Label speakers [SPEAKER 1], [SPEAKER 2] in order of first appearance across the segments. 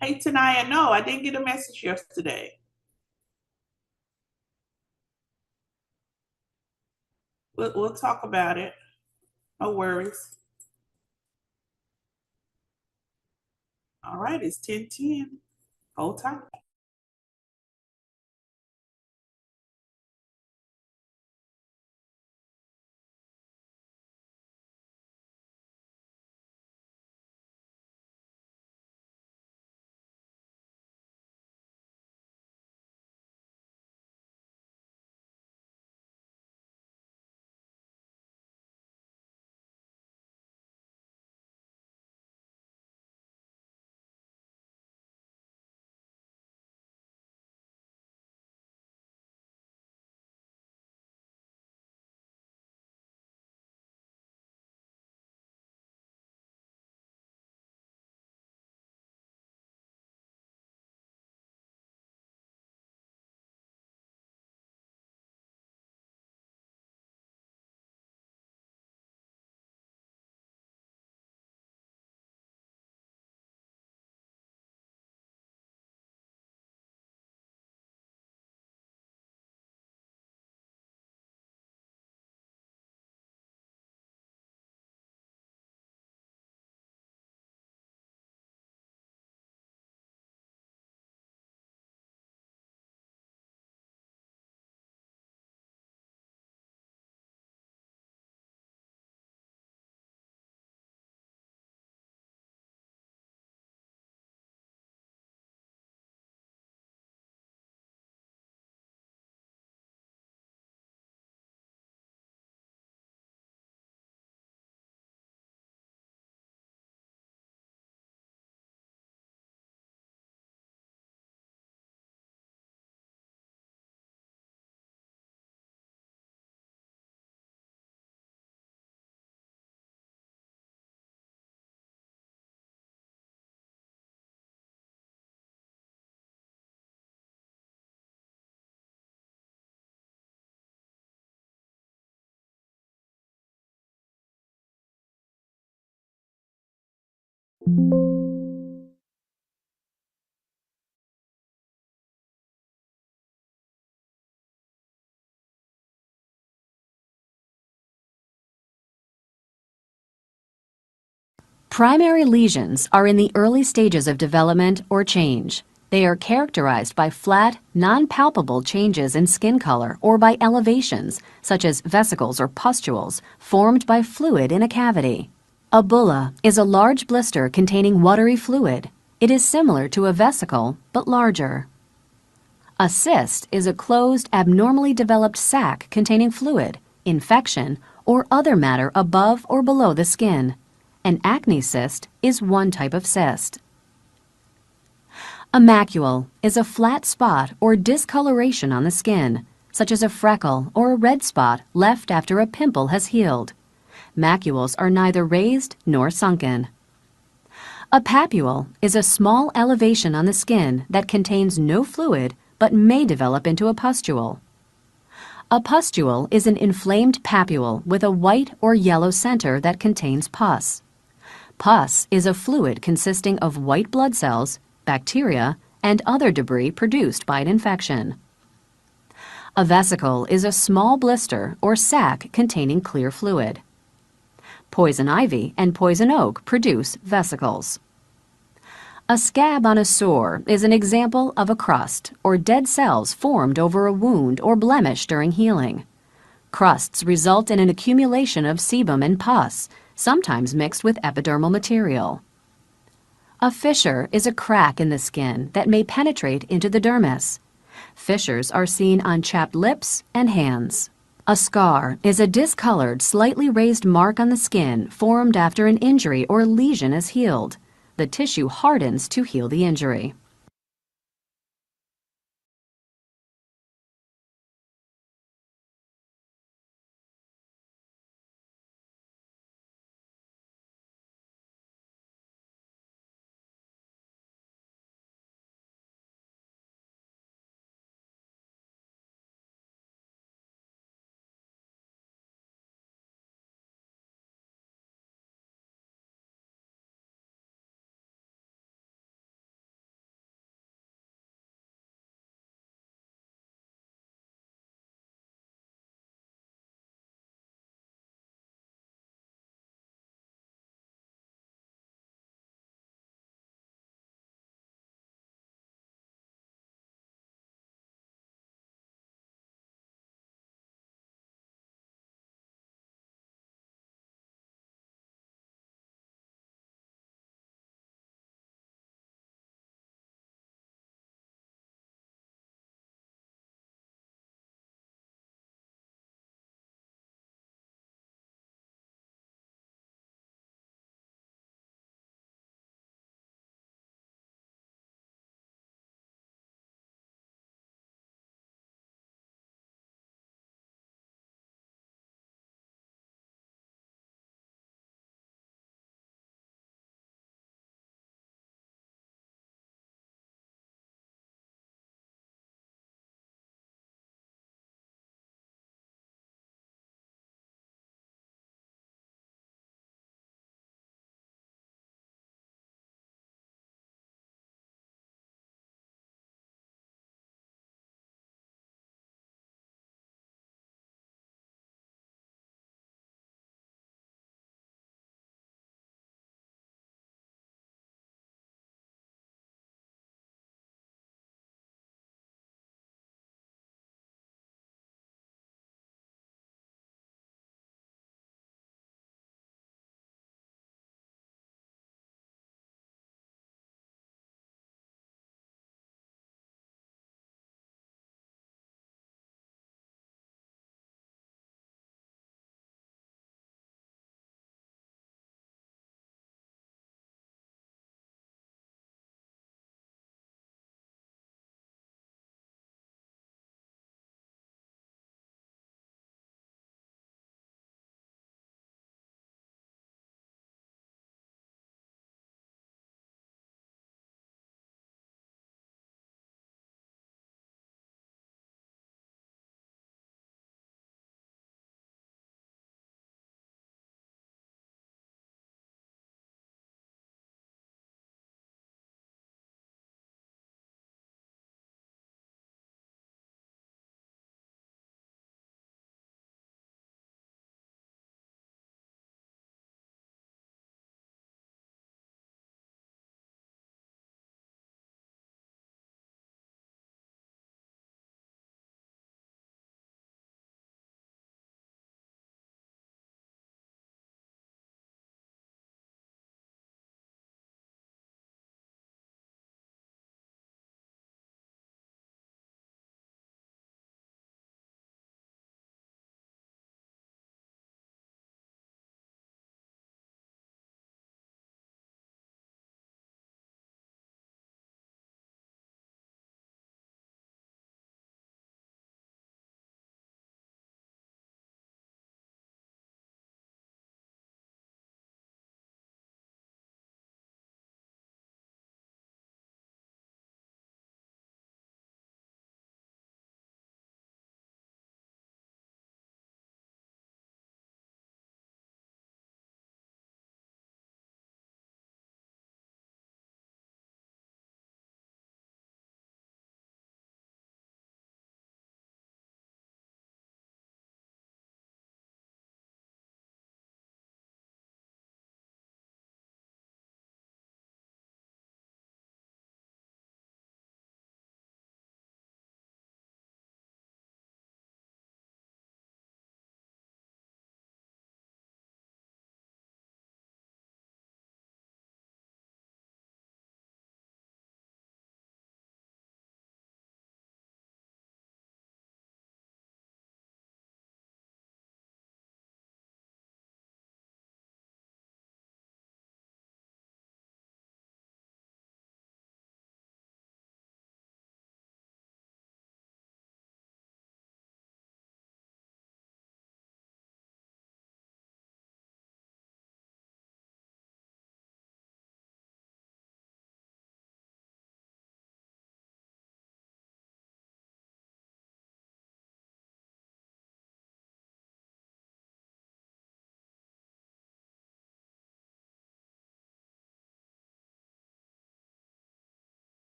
[SPEAKER 1] Hey, Tanaya, no, I didn't get a message yesterday. We'll talk about it. No worries. All right, it's 10:10. Hold tight.
[SPEAKER 2] Primary lesions are in the early stages of development or change. They are characterized by flat, non-palpable changes in skin color or by elevations, such as vesicles or pustules, formed by fluid in a cavity. A bulla is a large blister containing watery fluid. It is similar to a vesicle, but larger. A cyst is a closed, abnormally developed sac containing fluid, infection, or other matter above or below the skin. An acne cyst is one type of cyst. A macule is a flat spot or discoloration on the skin, such as a freckle or a red spot left after a pimple has healed. Macules are neither raised nor sunken. A papule is a small elevation on the skin that contains no fluid but may develop into a pustule. A pustule is an inflamed papule with a white or yellow center that contains pus. Pus is a fluid consisting of white blood cells, bacteria, and other debris produced by an infection. A vesicle is a small blister or sac containing clear fluid. Poison ivy and poison oak produce vesicles. A scab on a sore is an example of a crust or dead cells formed over a wound or blemish during healing. Crusts result in an accumulation of sebum and pus, sometimes mixed with epidermal material. A fissure is a crack in the skin that may penetrate into the dermis. Fissures are seen on chapped lips and hands. A scar is a discolored, slightly raised mark on the skin formed after an injury or lesion is healed. The tissue hardens to heal the injury.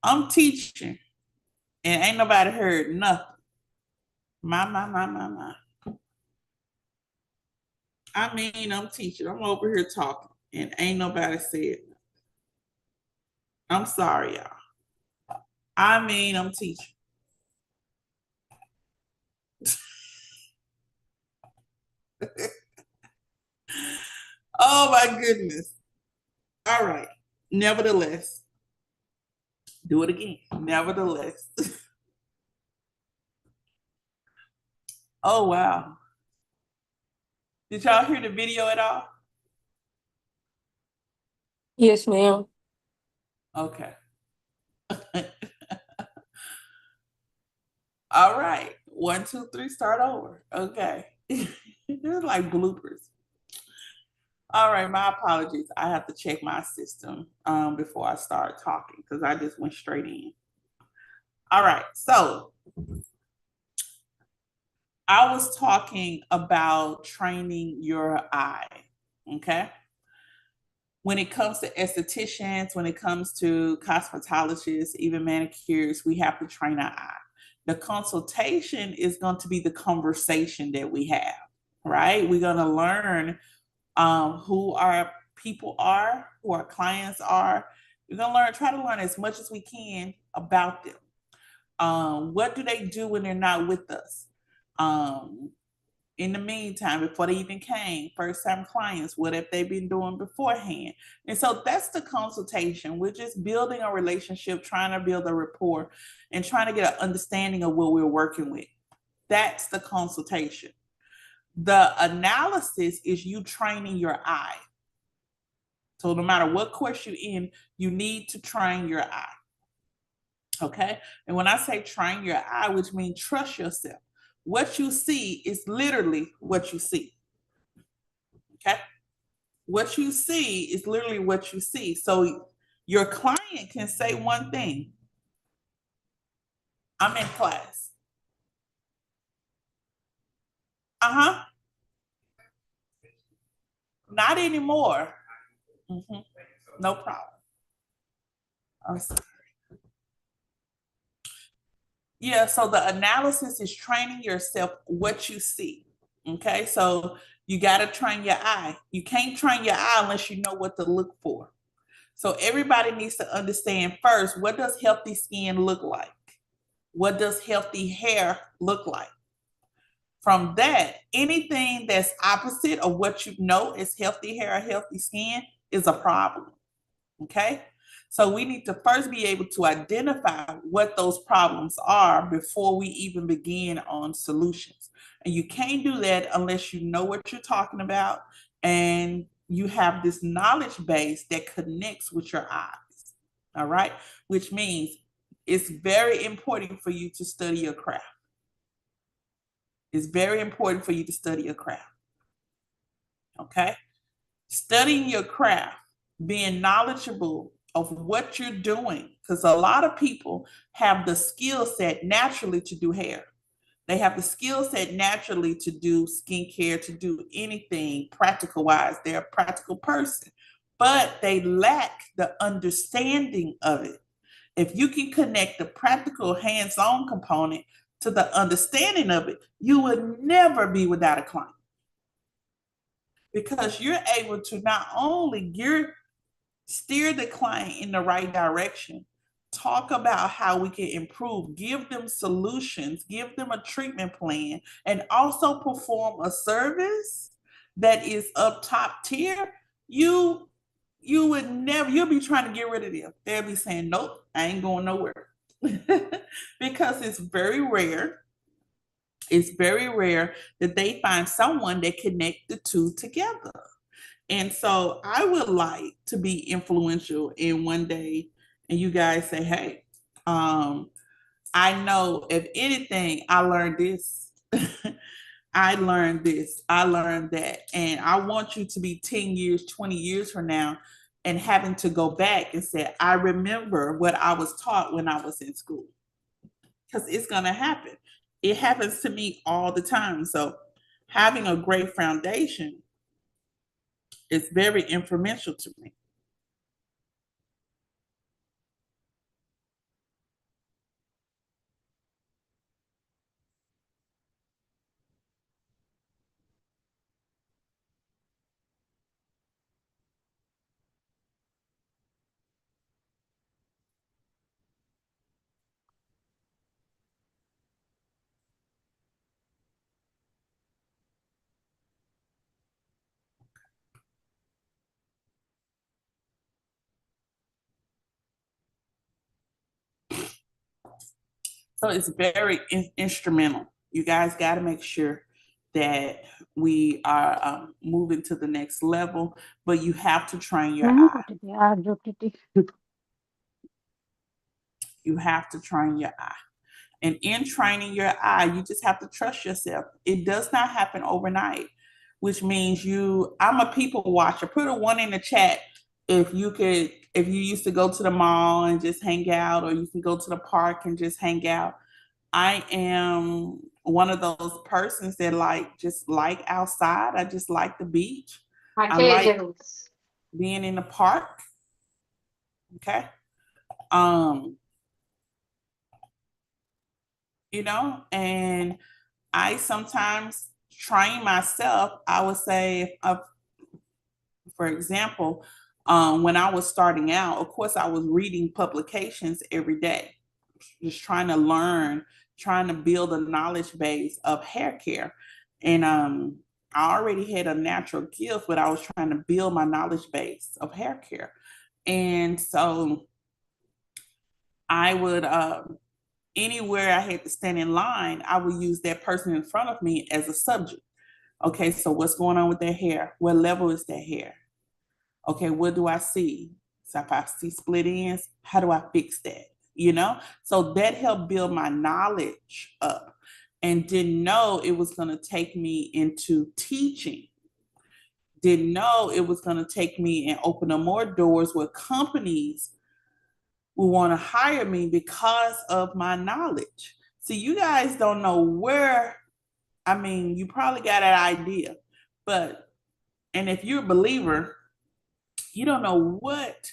[SPEAKER 1] I'm teaching and ain't nobody heard nothing. My. I mean, I'm teaching. I'm over here talking and ain't nobody said nothing. I'm sorry, y'all. I mean, I'm teaching. Oh my goodness. All right. Nevertheless, do it again. Nevertheless. Oh wow. Did y'all hear the video at all?
[SPEAKER 3] Yes, ma'am.
[SPEAKER 1] Okay. All right. 1, 2, 3, start over. Okay. They're like bloopers. All right, my apologies. I have to check my system before I start talking because I just went straight in. All right, so I was talking about training your eye, okay? When it comes to estheticians, when it comes to cosmetologists, even manicures, we have to train our eye. The consultation is going to be the conversation that we have, right? We're going to learn who our people are, who our clients are. We're going to try to learn as much as we can about them. What do they do when they're not with us? In the meantime, before they even came, first time clients, what have they been doing beforehand? And so that's the consultation. We're just building a relationship, trying to build a rapport, and trying to get an understanding of what we're working with. That's the consultation. The analysis is you training your eye. So no matter what course you're in, you need to train your eye. Okay. And when I say train your eye, which means trust yourself, what you see is literally what you see. Okay. What you see is literally what you see. So your client can say one thing: I'm in class. Uh-huh. Not anymore. Mm-hmm. No problem. I'm sorry. Yeah, so the analysis is training yourself what you see. Okay, so you got to train your eye. You can't train your eye unless you know what to look for. So everybody needs to understand first, what does healthy skin look like? What does healthy hair look like? From that, anything that's opposite of what you know is healthy hair or healthy skin is a problem. Okay. So we need to first be able to identify what those problems are before we even begin on solutions. And you can't do that unless you know what you're talking about and you have this knowledge base that connects with your eyes. All right. Which means it's very important for you to study your craft. It's very important for you to study your craft. Okay. Studying your craft, being knowledgeable of what you're doing, because a lot of people have the skill set naturally to do hair. They have the skill set naturally to do skincare, to do anything practical wise. They're a practical person, but they lack the understanding of it. If you can connect the practical hands-on component to the understanding of it, you would never be without a client because you're able to not only steer the client in the right direction, talk about how we can improve, give them solutions, give them a treatment plan, and also perform a service that is up top tier, you would never, you'll be trying to get rid of them. They'll be saying, nope, I ain't going nowhere. Because it's very rare. It's very rare that they find someone that connect the two together. And so I would like to be influential in one day and you guys say, hey, I know if anything, I learned this. I learned this. I learned that. And I want you to be 10 years, 20 years from now and having to go back and say, I remember what I was taught when I was in school. Because it's going to happen. It happens to me all the time. So having a great foundation is very influential to me. So it's very instrumental. You guys got to make sure that we are moving to the next level, but you have to train your eye. You have to train your eye. And in training your eye, you just have to trust yourself. It does not happen overnight, which means I'm a people watcher. Put a one in the chat if you used to go to the mall and just hang out, or you can go to the park and just hang out. I am one of those persons that just like outside. I just like the beach. I like being in the park. Okay. Um, and I sometimes train myself. I would say, for example, when I was starting out, of course, I was reading publications every day, just trying to learn, trying to build a knowledge base of hair care. And I already had a natural gift, but I was trying to build my knowledge base of hair care. And so I would, anywhere I had to stand in line, I would use that person in front of me as a subject. Okay, so what's going on with their hair? What level is their hair? Okay, what do I see? So if I see split ends, how do I fix that? So that helped build my knowledge up, and didn't know it was going to take me into teaching. Didn't know it was going to take me and open up more doors where companies will want to hire me because of my knowledge. See, you guys don't know where, I mean, you probably got an idea, and if you're a believer, you don't know what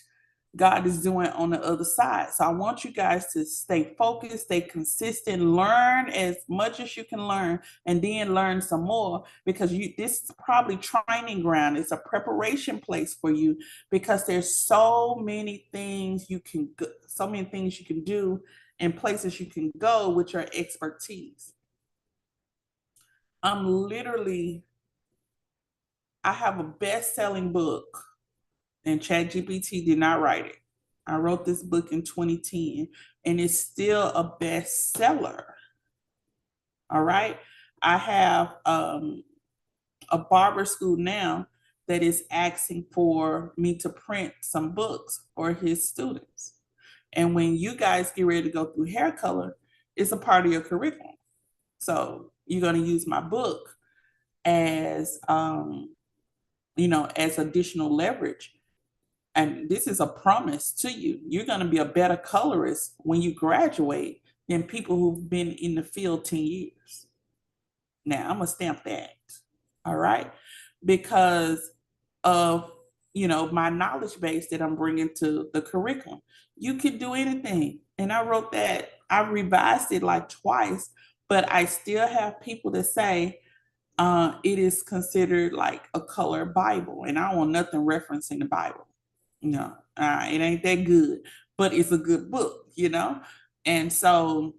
[SPEAKER 1] God is doing on the other side. So I want you guys to stay focused, stay consistent, learn as much as you can learn, and then learn some more, because this is probably training ground. It's a preparation place for you, because there's so many things you can do and places you can go with your expertise. I have a best-selling book, and ChatGPT did not write it. I wrote this book in 2010, and it's still a bestseller. All right. I have a barber school now that is asking for me to print some books for his students. And when you guys get ready to go through hair color, it's a part of your curriculum. So you're going to use my book as, as additional leverage. And this is a promise to you. You're going to be a better colorist when you graduate than people who've been in the field 10 years. Now, I'm going to stamp that. All right. Because of, my knowledge base that I'm bringing to the curriculum. You can do anything. And I wrote that, I revised it like twice, but I still have people that say, it is considered like a color Bible. And I don't want nothing referencing the Bible. No, it ain't that good, but it's a good book, And so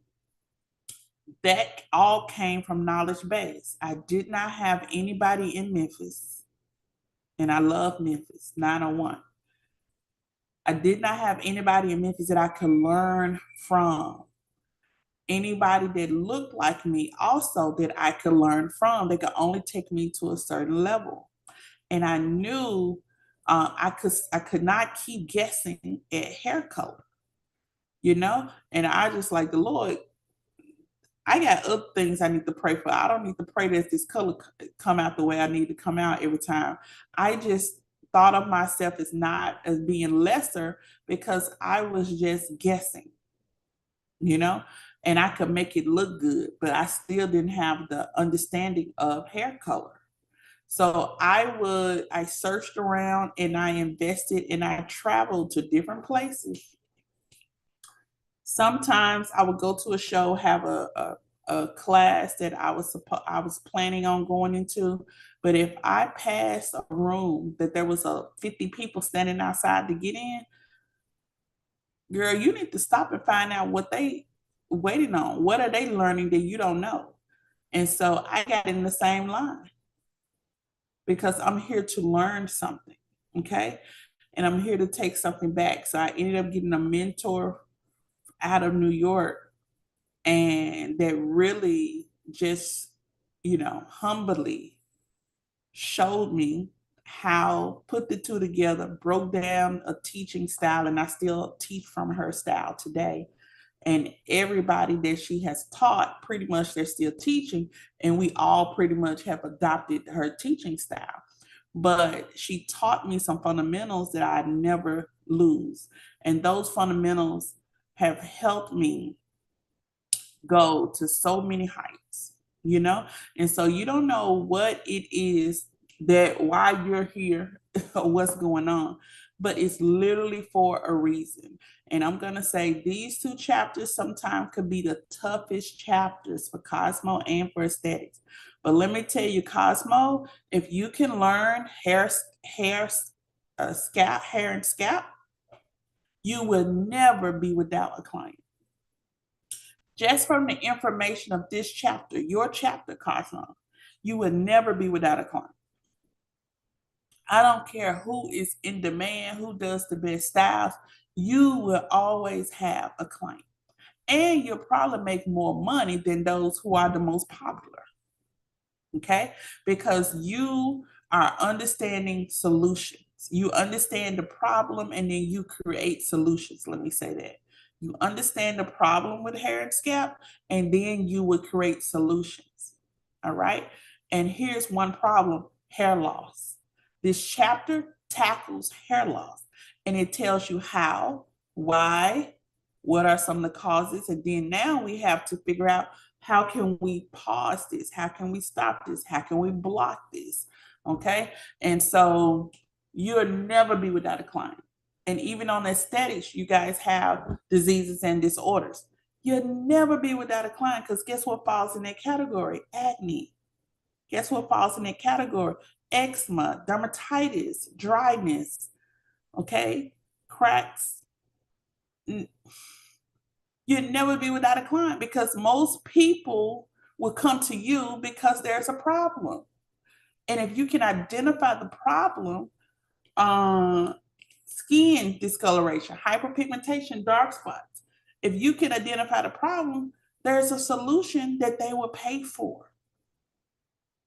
[SPEAKER 1] that all came from knowledge base. I did not have anybody in Memphis, and I love Memphis 901. I did not have anybody in Memphis that I could learn from. Anybody that looked like me also that I could learn from. They could only take me to a certain level. And I knew I could not keep guessing at hair color, and I just like the Lord. I got other things I need to pray for. I don't need to pray that this color come out the way I need to come out every time. I just thought of myself as being lesser, because I was just guessing, and I could make it look good, but I still didn't have the understanding of hair color. So I searched around, and I invested, and I traveled to different places. Sometimes I would go to a show, have a class that I was planning on going into, but if I passed a room that there was 50 people standing outside to get in, girl, you need to stop and find out what they waiting on. What are they learning that you don't know? And so I got in the same line, because I'm here to learn something, okay? And I'm here to take something back. So I ended up getting a mentor out of New York and that really just, humbly showed me how, put the two together, broke down a teaching style, and I still teach from her style today. And everybody that she has taught, pretty much they're still teaching, and we all pretty much have adopted her teaching style. But she taught me some fundamentals that I never lose. And those fundamentals have helped me go to so many heights, you know? And so you don't know what it is that why you're here or what's going on, but it's literally for a reason. And I'm going to say these two chapters sometimes could be the toughest chapters for Cosmo and for aesthetics. But let me tell you, Cosmo, if you can learn scalp, hair and scalp, you will never be without a client. Just from the information of this chapter, your chapter, Cosmo, you will never be without a client. I don't care who is in demand, who does the best styles, you will always have a client. And you'll probably make more money than those who are the most popular. Okay? Because you are understanding solutions. You understand the problem and then you create solutions. Let me say that. You understand the problem with hair and scalp, and then you would create solutions. All right. And here's one problem: hair loss. This chapter tackles hair loss, and it tells you how, why, what are some of the causes, and then now we have to figure out how can we pause this? How can we stop this? How can we block this? Okay. And so you'll never be without a client. And even on aesthetics, you guys have diseases and disorders. You'll never be without a client, because guess what falls in that category? Acne. Guess what falls in that category? Eczema, dermatitis, dryness, okay, cracks. You'll never be without a client, because most people will come to you because there's a problem. And if you can identify the problem, skin discoloration, hyperpigmentation, dark spots, if you can identify the problem, there's a solution that they will pay for.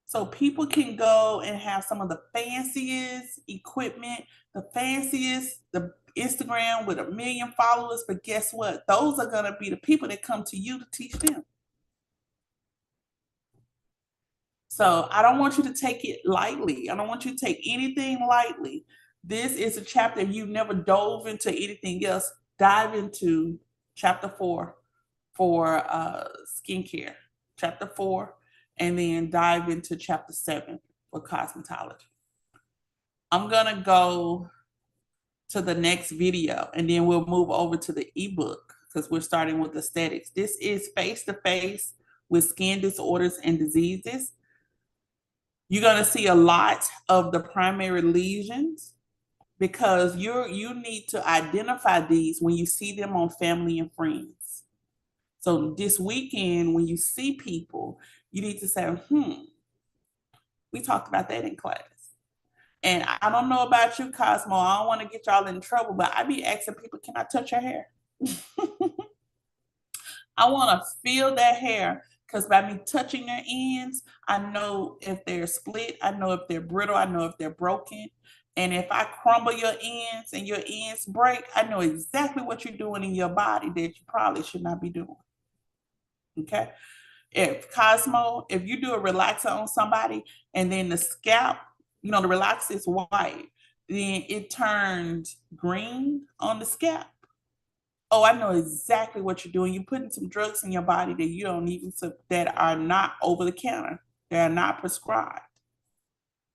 [SPEAKER 1] So people can go and have some of the fanciest equipment, the fanciest, the Instagram with 1 million followers, but guess what? Those are going to be the people that come to you to teach them. So I don't want you to take it lightly. I don't want you to take anything lightly. This is a chapter, if you've never dove into anything else, dive into chapter 4 for skincare, chapter 4, and then dive into chapter 7 for cosmetology. I'm going to go to the next video, and then we'll move over to the ebook, because we're starting with aesthetics. This is face-to-face with skin disorders and diseases. You're going to see a lot of the primary lesions, because you need to identify these when you see them on family and friends. So this weekend, when you see people, you need to say, we talked about that in class. And I don't know about you, Cosmo, I don't want to get y'all in trouble, but I be asking people, can I touch your hair? I want to feel that hair, because by me touching their ends, I know if they're split, I know if they're brittle, I know if they're broken. And if I crumble your ends and your ends break, I know exactly what you're doing in your body that you probably should not be doing. Okay? If Cosmo, if you do a relaxer on somebody and then the scalp, the relaxer is white, then it turns green on the scalp. Oh, I know exactly what you're doing. You're putting some drugs in your body that you don't even, that are not over the counter. They are not prescribed.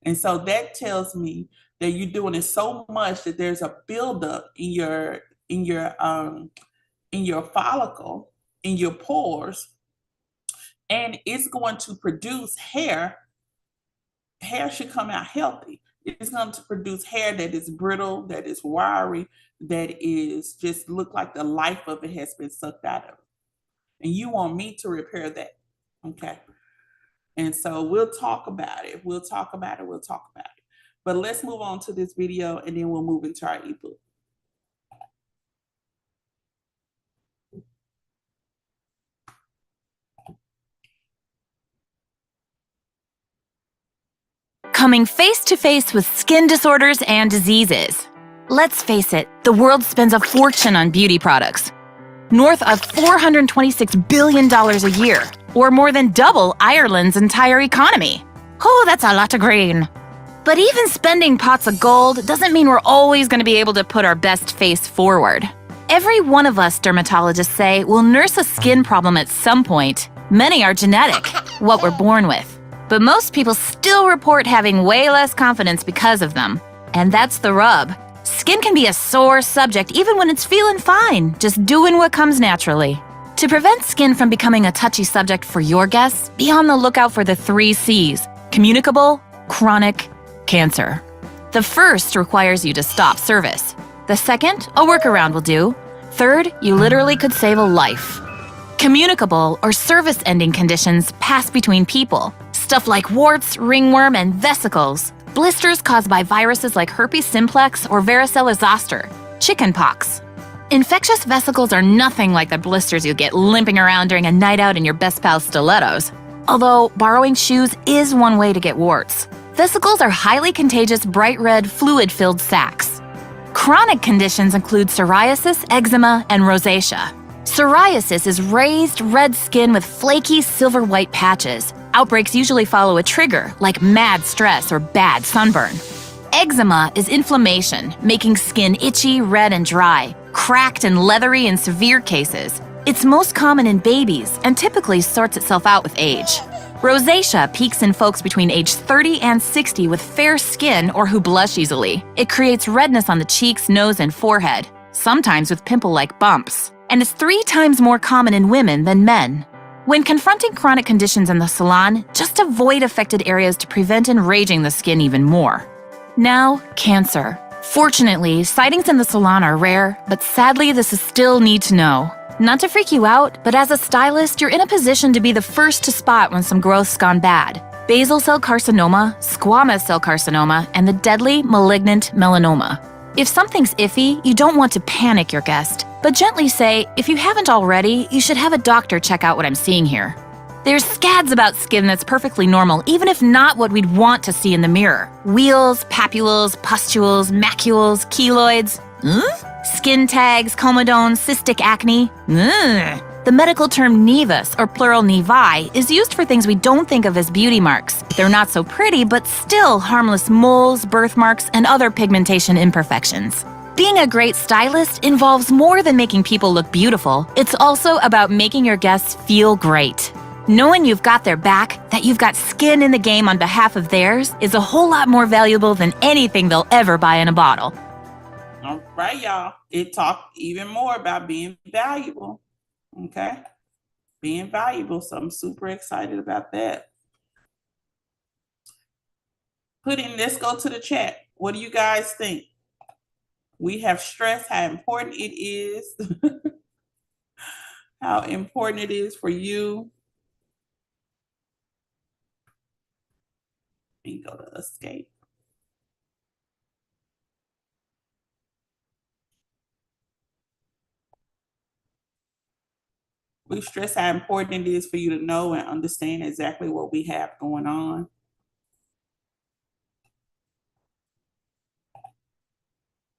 [SPEAKER 1] And so that tells me that you're doing it so much that there's a buildup in your follicle, in your pores, and it's going to produce hair. Hair should come out healthy. It's going to produce hair that is brittle, that is wiry, that is just look like the life of it has been sucked out of it. And you want me to repair that. Okay. And so we'll talk about it. We'll talk about it. But let's move on to this video, and then we'll move into our ebook.
[SPEAKER 3] coming face to face with skin disorders and diseases. Let's face it, the world spends a fortune on beauty products. North of $426 billion a year, or more than double Ireland's entire economy. Oh, that's a lot of green. But even spending pots of gold doesn't mean we're always going to be able to put our best face forward. Every one of us, dermatologists say, will nurse a skin problem at some point. Many are genetic, what we're born with. But most people still report having way less confidence because of them. And that's the rub. Skin can be a sore subject even when it's feeling fine, just doing what comes naturally. To prevent skin from becoming a touchy subject for your guests, be on the lookout for the 3 C's: communicable, chronic, cancer. The first requires you to stop service. The second, a workaround will do. Third, you literally could save a life. Communicable or service-ending conditions pass between people. Stuff like warts, ringworm, and vesicles. Blisters caused by viruses like herpes simplex or varicella zoster. Chickenpox. Infectious vesicles are nothing like the blisters you get limping around during a night out in your best pal's stilettos. Although borrowing shoes is one way to get warts. Vesicles are highly contagious, bright red, fluid-filled sacs. Chronic conditions include psoriasis, eczema, and rosacea. Psoriasis is raised red skin with flaky silver-white patches. Outbreaks usually follow a trigger, like mad stress or bad sunburn. Eczema is inflammation, making skin itchy, red, and dry, cracked and leathery in severe cases. It's most common in babies and typically sorts itself out with age. Rosacea peaks in folks between age 30 and 60 with fair skin or who blush easily. It creates redness on the cheeks, nose, and forehead, sometimes with pimple-like bumps. And it's 3 times more common in women than men. When confronting chronic conditions in the salon, just avoid affected areas to prevent enraging the skin even more. Now, cancer. Fortunately, sightings in the salon are rare, but sadly this is still need to know. Not to freak you out, but as a stylist, you're in a position to be the first to spot when some growth's gone bad. Basal cell carcinoma, squamous cell carcinoma, and the deadly malignant melanoma. If something's iffy, you don't want to panic your guest, but gently say, if you haven't already, you should have a doctor check out what I'm seeing here. There's scads about skin that's perfectly normal, even if not what we'd want to see in the mirror. Wheals, papules, pustules, macules, keloids. Skin tags, comedones, cystic acne. The medical term nevus, or plural nevi, is used for things we don't think of as beauty marks. They're not so pretty, but still harmless moles, birthmarks, and other pigmentation imperfections. Being a great stylist involves more than making people look beautiful. It's also about making your guests feel great. Knowing you've got their back, that you've got skin in the game on behalf of theirs, is a whole lot more valuable than anything they'll ever buy in a bottle.
[SPEAKER 1] All right, y'all. It talked even more about being valuable. Okay? Being valuable. So I'm super excited about that. Let's go to the chat. What do you guys think? We have stressed how important it is. How important it is for you. Let me go to escape. We stress how important it is for you to know and understand exactly what we have going on.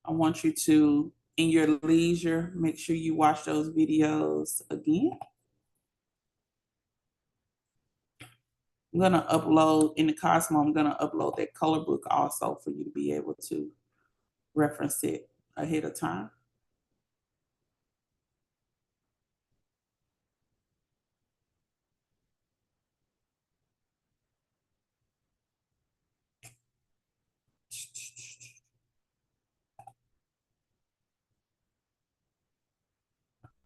[SPEAKER 1] I want you to, in your leisure, make sure you watch those videos again. I'm going to upload in the Cosmo, I'm going to upload that color book also for you to be able to reference it ahead of time.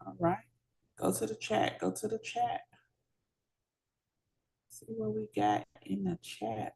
[SPEAKER 1] All right. Go to the chat. Go to the chat. See what we got in the chat.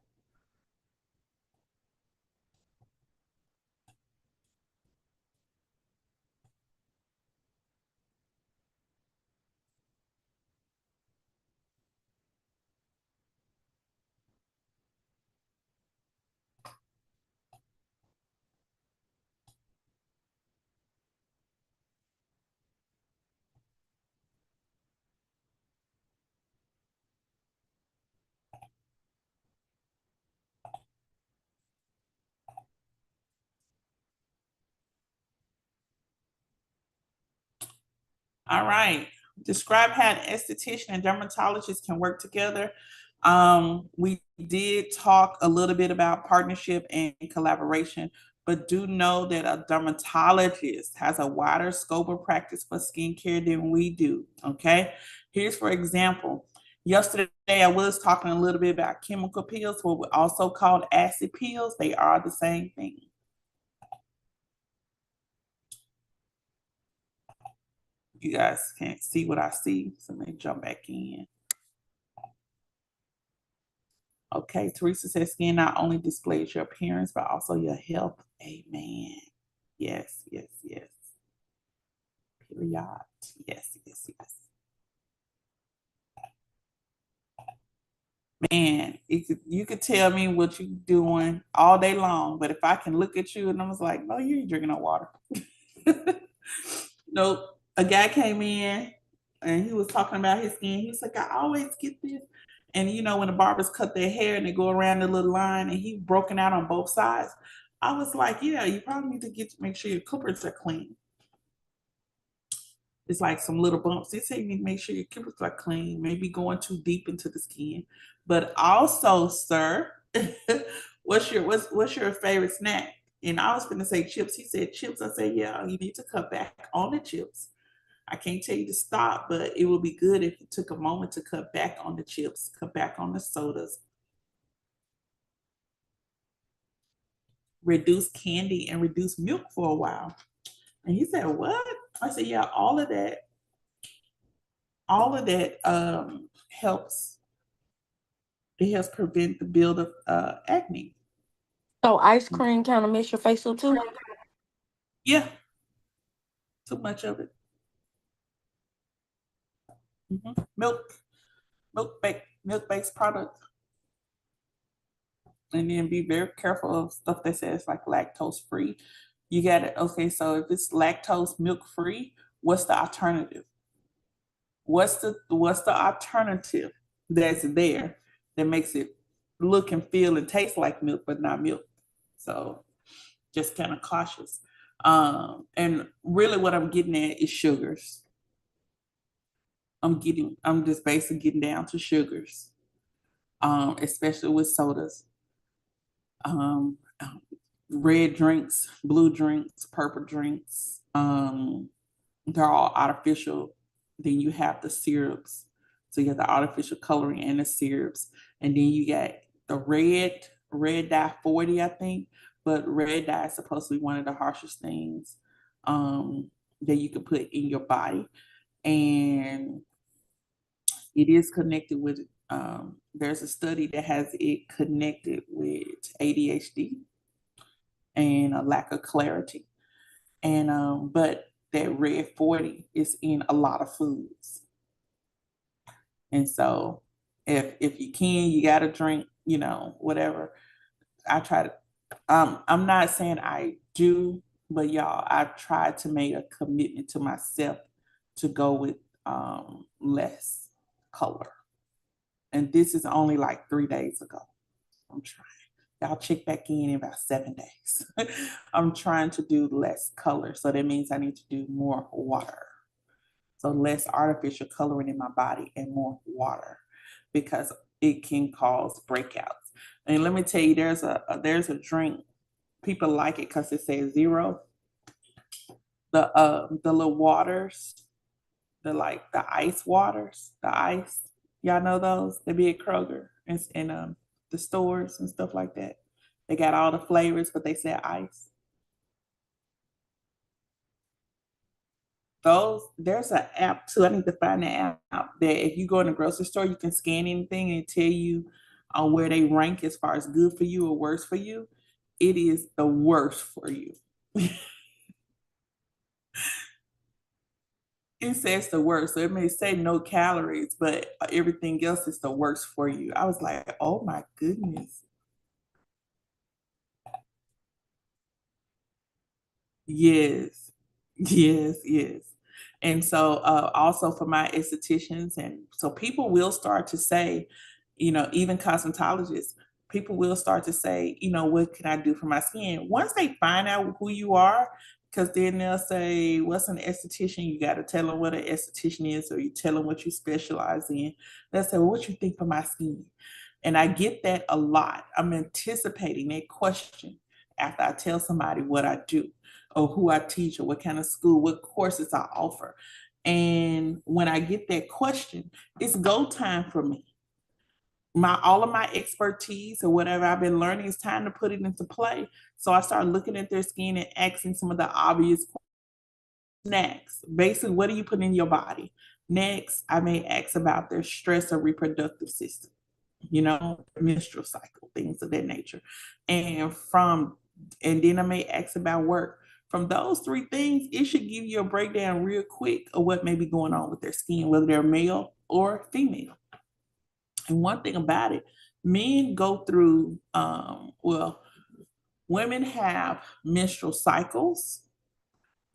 [SPEAKER 1] All right. Describe how an esthetician and dermatologist can work together. We did talk a little bit about partnership and collaboration, but do know that a dermatologist has a wider scope of practice for skincare than we do. Okay. Here's, for example, yesterday I was talking a little bit about chemical peels, what we also called acid peels. They are the same thing. You guys can't see what I see, so let me jump back in. Okay, Teresa says skin not only displays your appearance, but also your health. Amen. Yes, yes, yes. Period. Yes, yes, yes. Man, you could tell me what you're doing all day long, but if I can look at you and I was like, no, you ain't drinking no water. Nope. A guy came in and he was talking about his skin. He was like, I always get this. And you know, when the barbers cut their hair and they go around the little line and he broken out on both sides, I was like, yeah, you probably need to make sure your clippers are clean. It's like some little bumps. They say you need to make sure your clippers are clean, maybe going too deep into the skin. But also, sir, what's your favorite snack? And I was gonna say chips. He said chips. I said, yeah, you need to cut back on the chips. I can't tell you to stop, but it would be good if you took a moment to cut back on the chips, cut back on the sodas, reduce candy and reduce milk for a while. And he said, what? I said, yeah, all of that helps. It helps prevent the build of acne.
[SPEAKER 4] So ice cream kind of makes your face look too?
[SPEAKER 1] Yeah, too much of it. Milk-based products. And then be very careful of stuff that says like lactose free. You got it. Okay, so if it's lactose milk free, what's the alternative? What's the alternative that's there that makes it look and feel and taste like milk but not milk? So just kind of cautious. And really what I'm getting at is sugars. I'm just basically getting down to sugars, especially with sodas. Um, red drinks, blue drinks, purple drinks. They're all artificial. Then you have the syrups. So you have the artificial coloring and the syrups. And then you got the red dye 40, I think. But red dye is supposed to be one of the harshest things that you can put in your body. And it is connected with, there's a study that has it connected with ADHD and a lack of clarity. And but that red 40 is in a lot of foods. And so if you can, you gotta drink, whatever. I try to I'm not saying I do, but y'all, I've tried to make a commitment to myself to go with less color. And this is only like 3 days ago. I'm trying. Y'all check back in about 7 days. I'm trying to do less color. So that means I need to do more water. So less artificial coloring in my body and more water because it can cause breakouts. And let me tell you, there's a drink. People like it because it says zero. The little waters, the ice waters, the ice. Y'all know those? They be at Kroger and the stores and stuff like that. They got all the flavors, but they say ice. There's an app too. I need to find the app that if you go in the grocery store, you can scan anything and tell you where they rank as far as good for you or worse for you. It is the worst for you. It says the worst. So it may say no calories, but everything else is the worst for you. I was like, oh my goodness. Yes, yes, yes. And so also for my estheticians, and so people will start to say, even cosmetologists, people will start to say, what can I do for my skin? Once they find out who you are Because then they'll say, what's an esthetician? You got to tell them what an esthetician is, or you tell them what you specialize in. They'll say, well, what you think for my skin? And I get that a lot. I'm anticipating that question after I tell somebody what I do, or who I teach, or what kind of school, what courses I offer. And when I get that question, it's go time for me. All of my expertise or whatever I've been learning, it's time to put it into play. So I start looking at their skin and asking some of the obvious questions. Next, basically, what do you put in your body? Next, I may ask about their stress or reproductive system, menstrual cycle, things of that nature. And then I may ask about work. From those three things, it should give you a breakdown real quick of what may be going on with their skin, whether they're male or female. And one thing about it, men go through, women have menstrual cycles.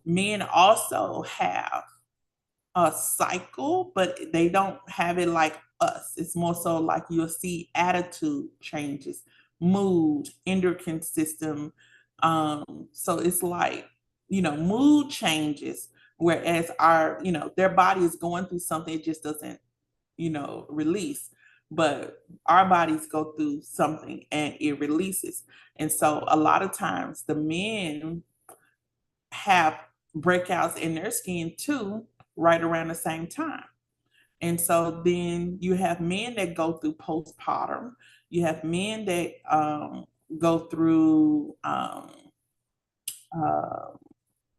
[SPEAKER 1] Men also have a cycle, but they don't have it like us. It's more so like you'll see attitude changes, mood, endocrine system. So it's like, mood changes, whereas their body is going through something, it just doesn't, release. But our bodies go through something and it releases. And so a lot of times the men have breakouts in their skin too, right around the same time. And so then you have men that go through postpartum. You have men that go through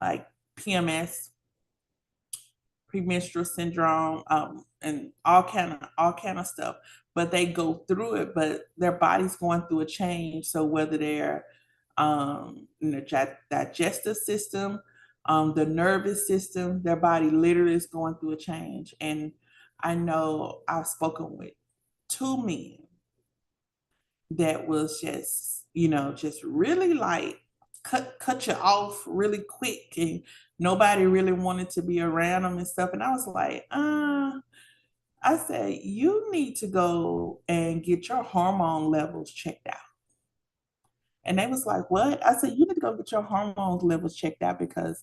[SPEAKER 1] like PMS, premenstrual syndrome, and all kind of stuff. But they go through it, but their body's going through a change. So whether they're in the digestive system, the nervous system, their body literally is going through a change. And I know I've spoken with two men that was just really like cut you off really quick, and nobody really wanted to be around them and stuff. And I was like, I said, you need to go and get your hormone levels checked out. And they was like, what? I said, you need to go get your hormone levels checked out because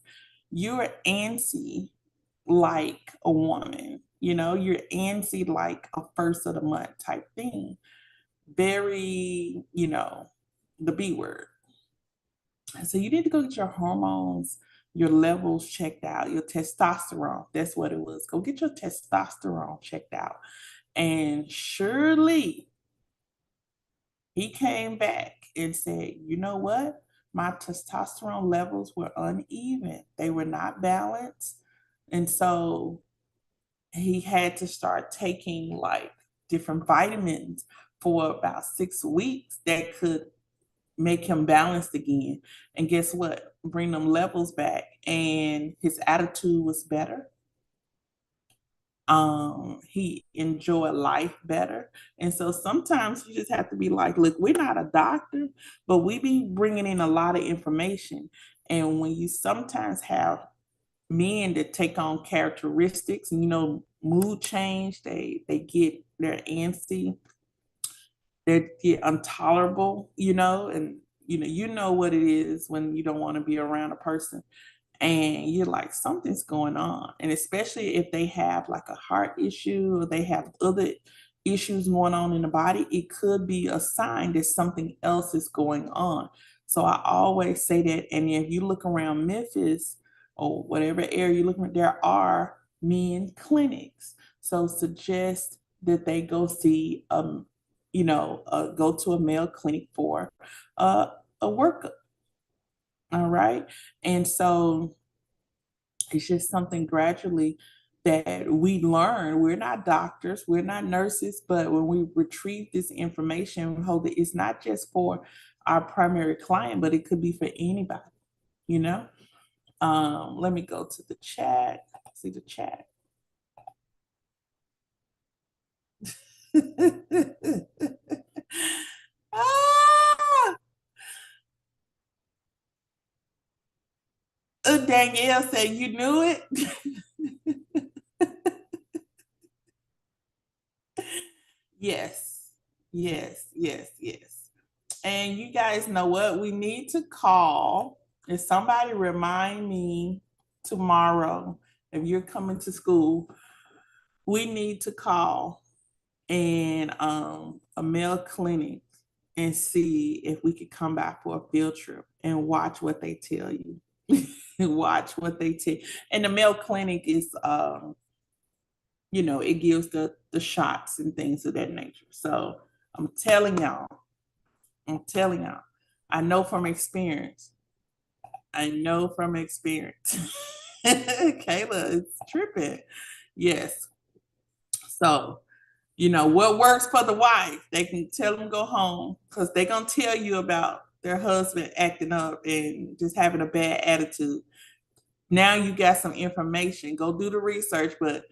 [SPEAKER 1] you're antsy like a woman. You're antsy like a first of the month type thing. Very, the B word. So you need to go get your hormones, your levels checked out, your testosterone. That's what it was. Go get your testosterone checked out. And surely he came back and said, you know what? My testosterone levels were uneven. They were not balanced. And so he had to start taking like different vitamins for about 6 weeks that could make him balanced again. And guess what? Bring them levels back. And his attitude was better. He enjoyed life better. And so sometimes you just have to be like, look, we're not a doctor, but we be bringing in a lot of information. And when you sometimes have men that take on characteristics, mood change, they they're antsy, they get intolerable, and what it is when you don't want to be around a person and you're like, something's going on. And especially if they have like a heart issue or they have other issues going on in the body, it could be a sign that something else is going on. So I always say that. And if you look around Memphis or whatever area you look at, there are men clinics. So suggest that they go see, go to a male clinic for a workup. All right. And so it's just something gradually that we learn. We're not doctors, we're not nurses, but when we retrieve this information, we hold it, it's not just for our primary client, but it could be for anybody, Let me go to the chat. See the chat. ah! Danielle said, you knew it? Yes, yes, yes, yes. And you guys know what? We need to call If somebody remind me tomorrow, if you're coming to school, we need to call a male clinic and see if we could come back for a field trip and watch what they tell you. Watch what they tell. And the male clinic is it gives the shots and things of that nature. So I'm telling y'all, I know from experience. Kayla is tripping. Yes. So, what works for the wife, they can tell them go home because they're going to tell you about their husband acting up and just having a bad attitude. Now you got some information. Go do the research, but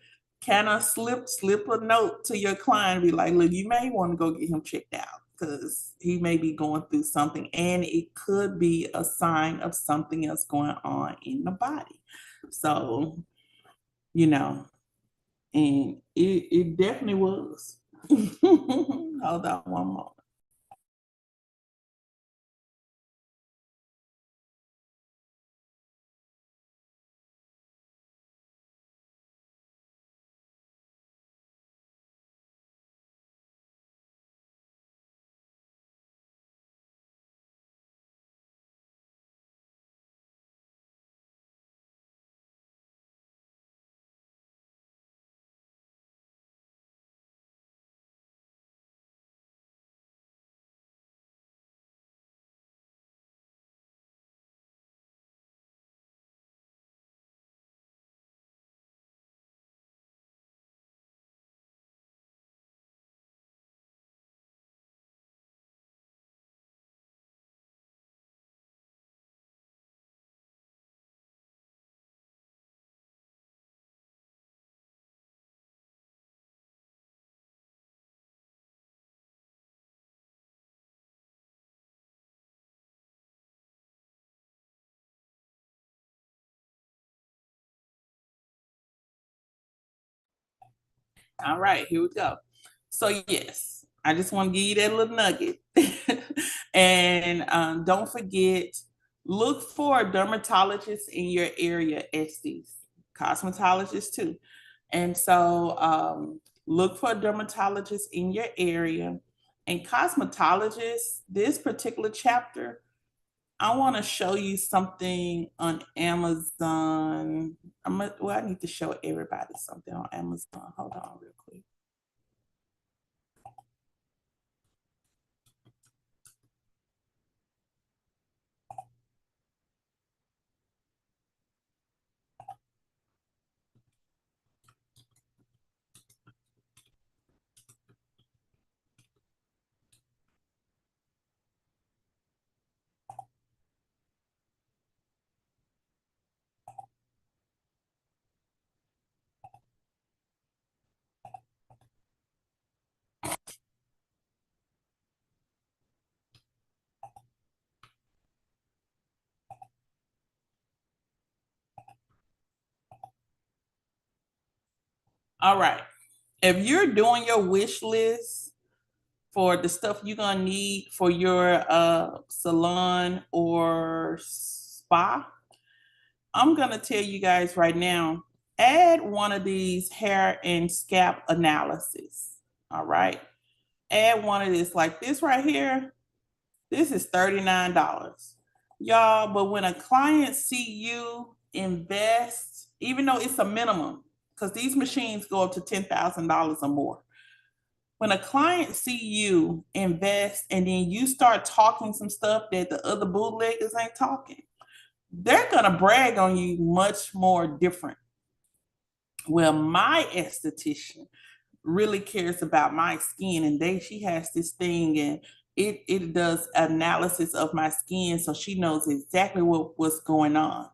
[SPEAKER 1] kind of slip a note to your client and be like, look, you may want to go get him checked out because he may be going through something and it could be a sign of something else going on in the body. So, and it definitely was. Hold on one more. All right, here we go. So yes, I just want to give you that little nugget. And don't forget, look for dermatologists in your area, Estes, cosmetologists too. And so look for a dermatologist in your area. And cosmetologists, this particular chapter, I want to show you something on Amazon. I need to show everybody something on Amazon. Hold on real quick. All right. If you're doing your wish list for the stuff you're gonna need for your salon or spa, I'm gonna tell you guys right now, add one of these hair and scalp analysis. All right. Add one of this, like this right here. This is $39. Y'all, but when a client see you invest, even though it's a minimum, because these machines go up to $10,000 or more. When a client see you invest and then you start talking some stuff that the other bootleggers ain't talking, they're gonna brag on you much more different. Well, my esthetician really cares about my skin, and she has this thing, and it does analysis of my skin, so she knows exactly what's going on.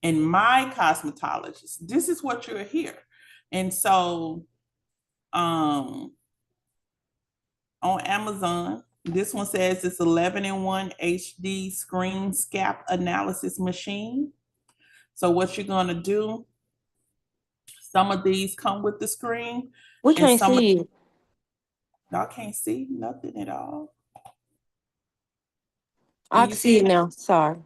[SPEAKER 1] And my cosmetologist, this is what you're here. And so on Amazon, this one says it's 11-in-1 HD screen scalp analysis machine. So what you're gonna do, some of these come with the screen.
[SPEAKER 4] We
[SPEAKER 1] and
[SPEAKER 4] can't
[SPEAKER 1] some
[SPEAKER 4] see it.
[SPEAKER 1] Y'all can't see nothing at all.
[SPEAKER 4] I
[SPEAKER 1] Can
[SPEAKER 4] can
[SPEAKER 1] you
[SPEAKER 4] see
[SPEAKER 1] see
[SPEAKER 4] it
[SPEAKER 1] it?
[SPEAKER 4] now. Sorry.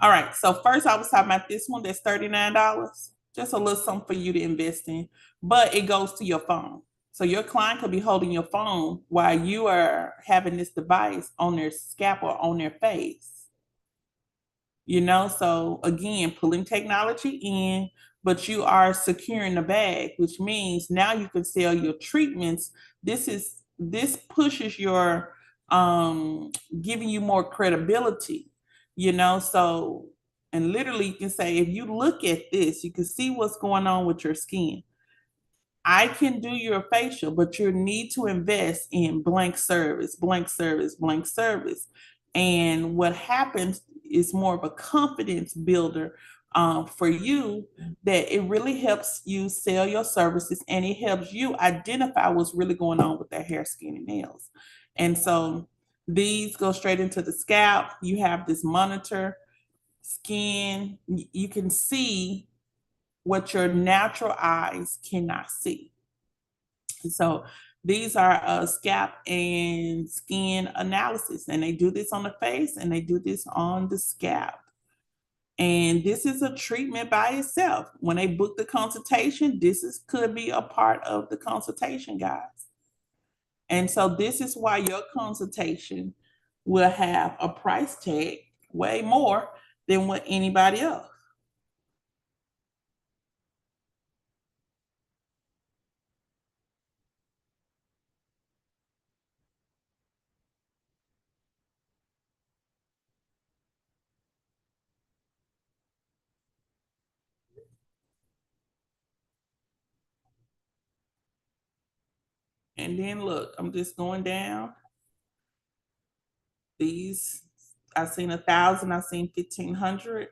[SPEAKER 1] All right. So first I was talking about this one that's $39. Just a little something for you to invest in, but it goes to your phone. So your client could be holding your phone while you are having this device on their scalp or on their face. So again, pulling technology in, but you are securing the bag, which means now you can sell your treatments. This pushes your giving you more credibility, so and literally you can say, if you look at this, you can see what's going on with your skin. I can do your facial, but you need to invest in blank service, blank service, blank service. And what happens is more of a confidence builder for you, that it really helps you sell your services, and it helps you identify what's really going on with their hair, skin, and nails. And so these go straight into the scalp. You have this monitor skin. You can see what your natural eyes cannot see. So these are scalp and skin analysis, and they do this on the face and they do this on the scalp. And this is a treatment by itself. When they book the consultation, could be a part of the consultation, guys. And so this is why your consultation will have a price tag way more than what anybody else. And then look, I'm just going down. These, I've seen 1,000, I've seen 1,500,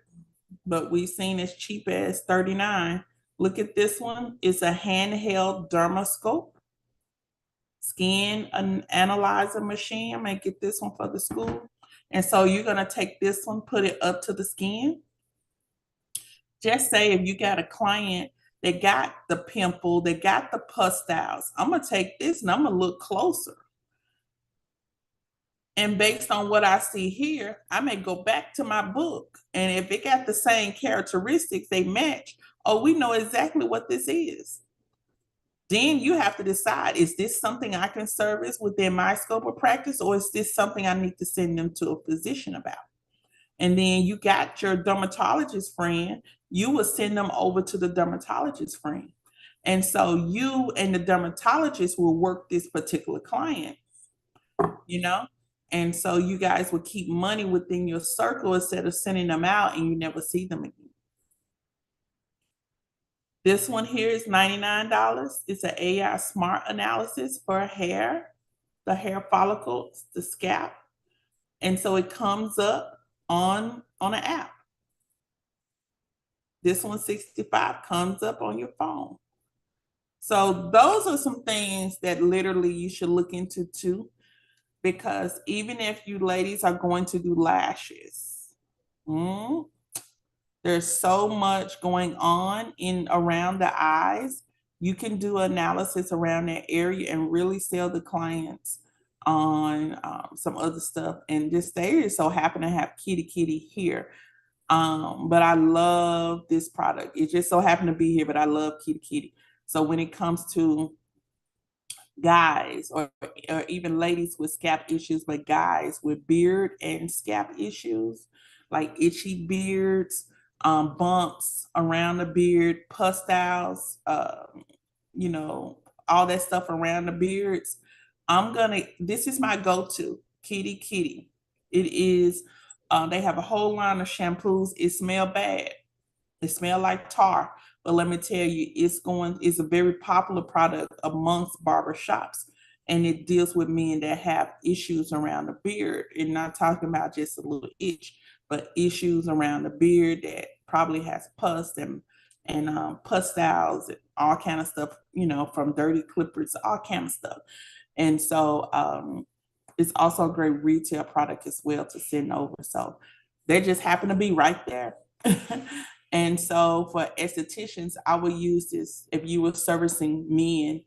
[SPEAKER 1] but we've seen as cheap as 39. Look at this one. It's a handheld dermoscope, skin analyzer machine. I might get this one for the school. And so you're gonna take this one, put it up to the skin. Just say if you got a client that got the pimple, that got the pustules, I'm gonna take this and I'm gonna look closer. And based on what I see here, I may go back to my book. And if it got the same characteristics, they match, oh, we know exactly what this is. Then you have to decide, is this something I can service within my scope of practice, or is this something I need to send them to a physician about? And then you got your dermatologist friend, you will send them over to the dermatologist friend. And so you and the dermatologist will work this particular client, you know? And so you guys will keep money within your circle instead of sending them out and you never see them again. This one here is $99. It's an AI smart analysis for hair, the hair follicles, the scalp. And so it comes up on an app. This one, $65, comes up on your phone. So those are some things that literally you should look into too, because even if you ladies are going to do lashes, there's so much going on in around the eyes. You can do analysis around that area and really sell the clients on some other stuff. And this day so happen to have Kitty here. But I love this product. It just so happened to be here, but I love Kitty. So when it comes to guys or even ladies with scalp issues, but guys with beard and scalp issues, like itchy beards, bumps around the beard, pustules, all that stuff around the beards. This is my go-to, Kitty. It is, they have a whole line of shampoos. It smell bad. It smell like tar. But let me tell you, it's a very popular product amongst barbershops. And it deals with men that have issues around the beard. And not talking about just a little itch, but issues around the beard that probably has pus and pustules and all kind of stuff, from dirty clippers, all kind of stuff. And so it's also a great retail product as well to send over. So they just happen to be right there. And so for estheticians, I would use this if you were servicing men,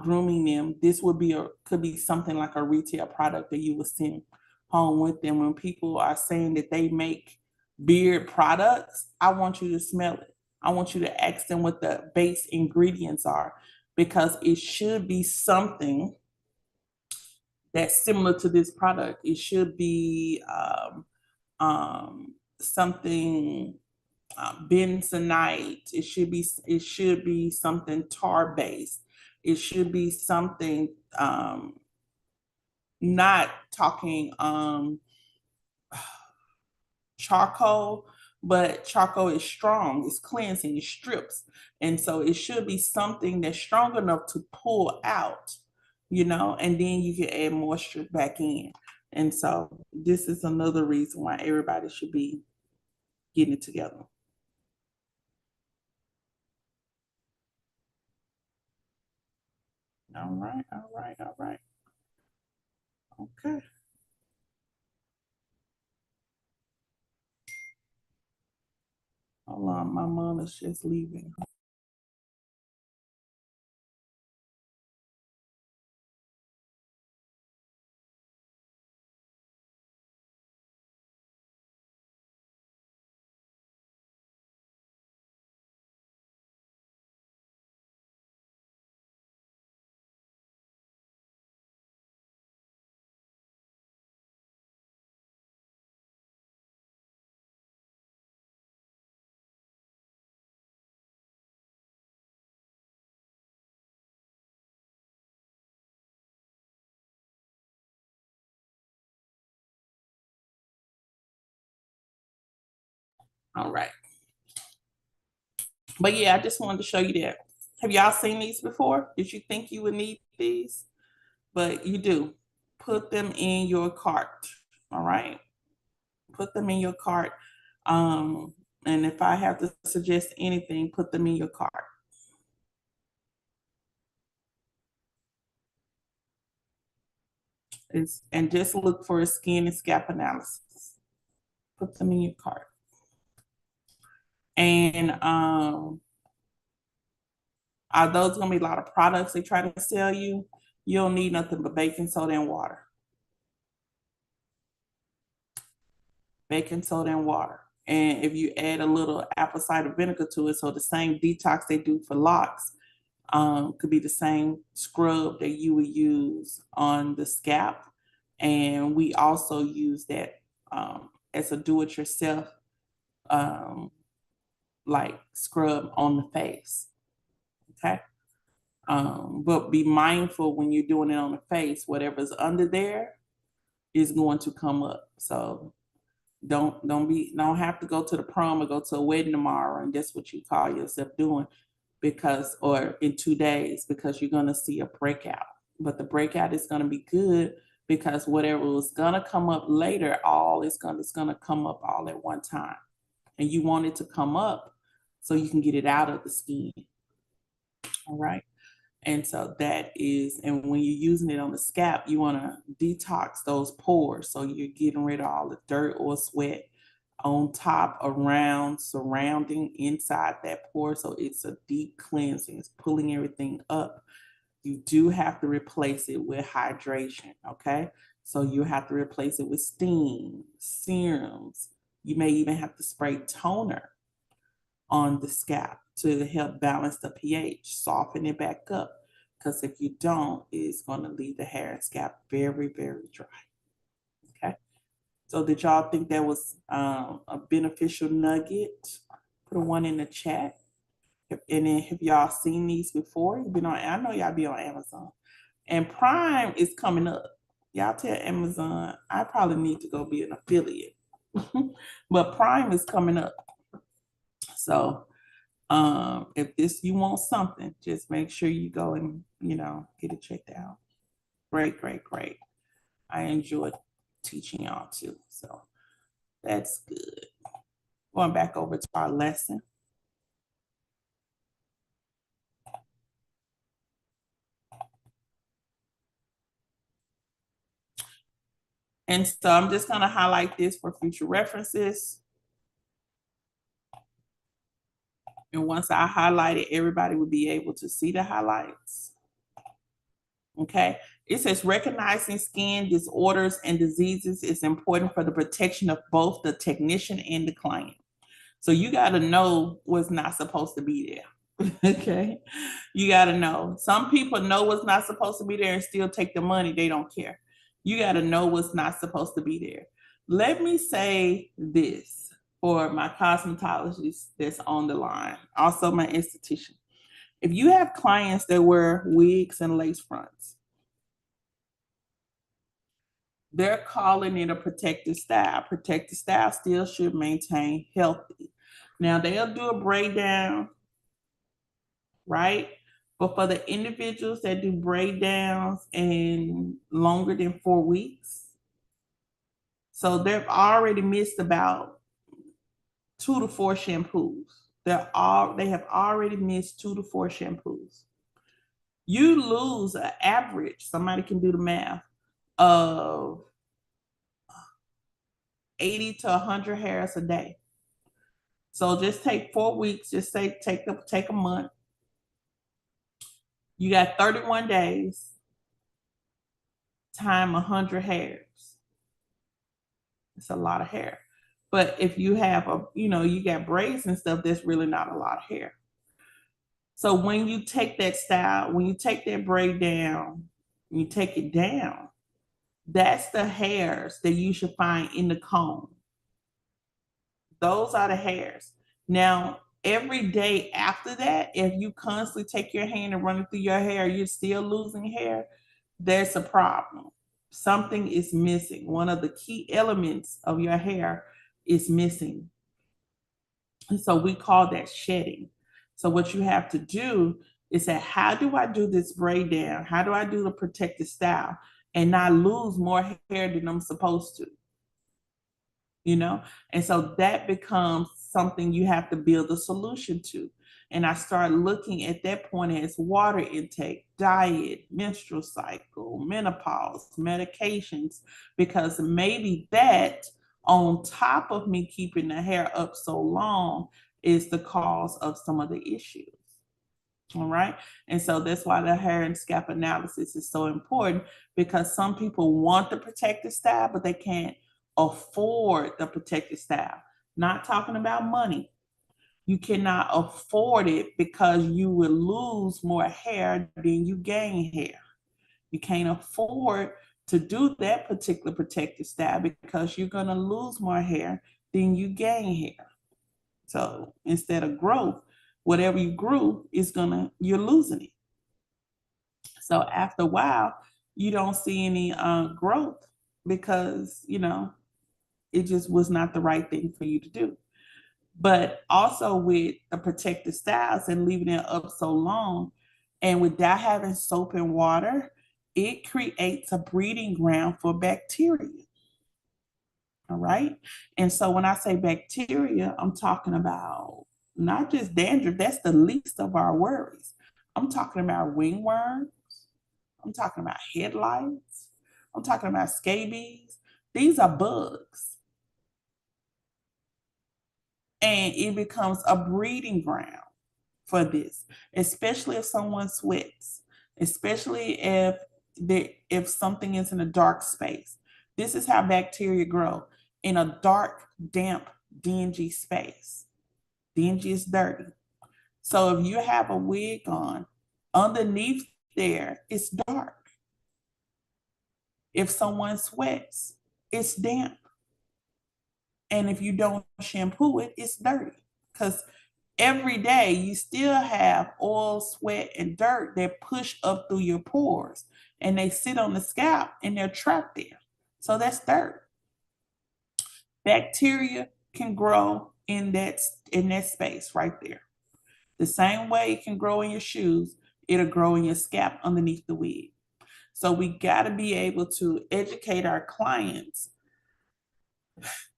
[SPEAKER 1] grooming them. This could be something like a retail product that you would send home with them. When people are saying that they make beard products, I want you to smell it. I want you to ask them what the base ingredients are, because it should be something that's similar to this product. It should be something bentonite. It should be something tar based. It should be something not talking charcoal, but charcoal is strong, it's cleansing, it strips. And so it should be something that's strong enough to pull out, and then you can add moisture back in. And so this is another reason why everybody should be getting it together. All right, all right, all right. Okay. Hold on, my mom is just leaving. All right. But yeah, I just wanted to show you that. Have y'all seen these before? Did you think you would need these? But you do. Put them in your cart. All right. Put them in your cart. And if I have to suggest anything, put them in your cart. And just look for a skin and scalp analysis. Put them in your cart. And are those gonna be a lot of products they try to sell you? You don't need nothing but baking soda and water. Baking soda and water. And if you add a little apple cider vinegar to it, so the same detox they do for locks could be the same scrub that you would use on the scalp. And we also use that as a do-it-yourself like scrub on the face. Okay. But be mindful when you're doing it on the face, whatever's under there is going to come up. So don't have to go to the prom or go to a wedding tomorrow and that's what you call yourself doing, because or in 2 days, because you're going to see a breakout. But the breakout is going to be good because whatever was going to come up later, it's going to come up all at one time. And you want it to come up so you can get it out of the skin. All right. And so that is, and when you're using it on the scalp, you want to detox those pores. So you're getting rid of all the dirt or sweat on top, around, surrounding, inside that pore. So it's a deep cleansing. It's pulling everything up. You do have to replace it with hydration, okay? So you have to replace it with steam, serums. You may even have to spray toner on the scalp to help balance the pH, soften it back up. Because if you don't, it's going to leave the hair and scalp very, very dry. Okay. So did y'all think that was a beneficial nugget? Put a 1 in the chat. And then have y'all seen these before? You've been on, I know y'all be on Amazon. And Prime is coming up. Y'all tell Amazon, I probably need to go be an affiliate. But Prime is coming up. So if you want something, just make sure you go and, get it checked out. Great, great, great. I enjoyed teaching y'all too. So that's good. Going back over to our lesson. And so I'm just going to highlight this for future references. And once I highlight it, everybody will be able to see the highlights. Okay. It says recognizing skin disorders and diseases is important for the protection of both the technician and the client. So you got to know what's not supposed to be there. Okay. You got to know. Some people know what's not supposed to be there and still take the money. They don't care. You got to know what's not supposed to be there. Let me say this for my cosmetologist that's on the line, also my esthetician. If you have clients that wear wigs and lace fronts, they're calling it a protective style. Protective style still should maintain healthy. Now they'll do a braid down, right? But for the individuals that do braid downs and longer than 4 weeks, so they've already missed about 2 to 4 shampoos. They have already missed 2 to 4 shampoos. You lose an average, somebody can do the math, of 80 to 100 hairs a day. So just take 4 weeks, just say take a month. You got 31 days time 100 hairs. It's a lot of hair. But if you have you got braids and stuff, that's really not a lot of hair. So when you take that style, when you take that braid down, you take it down, that's the hairs that you should find in the comb. Those are the hairs. Now, every day after that, if you constantly take your hand and run it through your hair, you're still losing hair, there's a problem. Something is missing. One of the key elements of your hair is missing. And so we call that shedding. So what you have to do is say, how do I do this braid down? How do I do the protective style and not lose more hair than I'm supposed to? And so that becomes something you have to build a solution to. And I start looking at that point as water intake, diet, menstrual cycle, menopause, medications, because maybe that on top of me keeping the hair up so long is the cause of some of the issues. All right. And so that's why the hair and scalp analysis is so important, because some people want the protective style, but they can't afford the protective style. Not talking about money. You cannot afford it because you will lose more hair than you gain hair. You can't afford to do that particular protective style because you're going to lose more hair than you gain hair. So instead of growth, whatever you grew you're losing it. So after a while, you don't see any growth because, it just was not the right thing for you to do. But also with the protective styles and leaving it up so long, and without having soap and water, it creates a breeding ground for bacteria. All right. And so when I say bacteria, I'm talking about not just dandruff, that's the least of our worries. I'm talking about ringworms. I'm talking about head lice. I'm talking about scabies. These are bugs. And it becomes a breeding ground for this, especially if someone sweats, especially if something is in a dark space. This is how bacteria grow, in a dark, damp, dingy space. Dingy is dirty. So if you have a wig on, underneath there, it's dark. If someone sweats, it's damp. And if you don't shampoo it, it's dirty. Because every day you still have oil, sweat, and dirt that push up through your pores. And they sit on the scalp and they're trapped there. So that's dirt. Bacteria can grow in that space right there. The same way it can grow in your shoes, it'll grow in your scalp underneath the wig. So we got to be able to educate our clients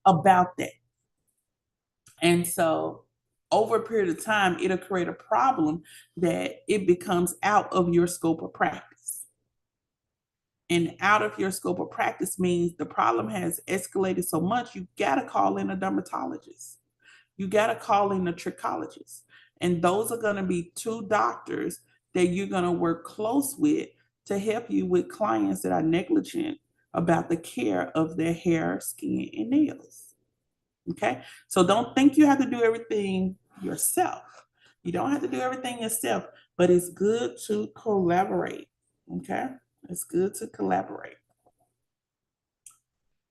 [SPEAKER 1] about that. And so over a period of time, it'll create a problem that it becomes out of your scope of practice. And out of your scope of practice means the problem has escalated so much, you got to call in a dermatologist. You got to call in a trichologist. And those are going to be 2 doctors that you're going to work close with to help you with clients that are negligent about the care of their hair, skin, and nails. Okay, so don't think you have to do everything yourself. You don't have to do everything yourself, but it's good to collaborate. Okay, it's good to collaborate.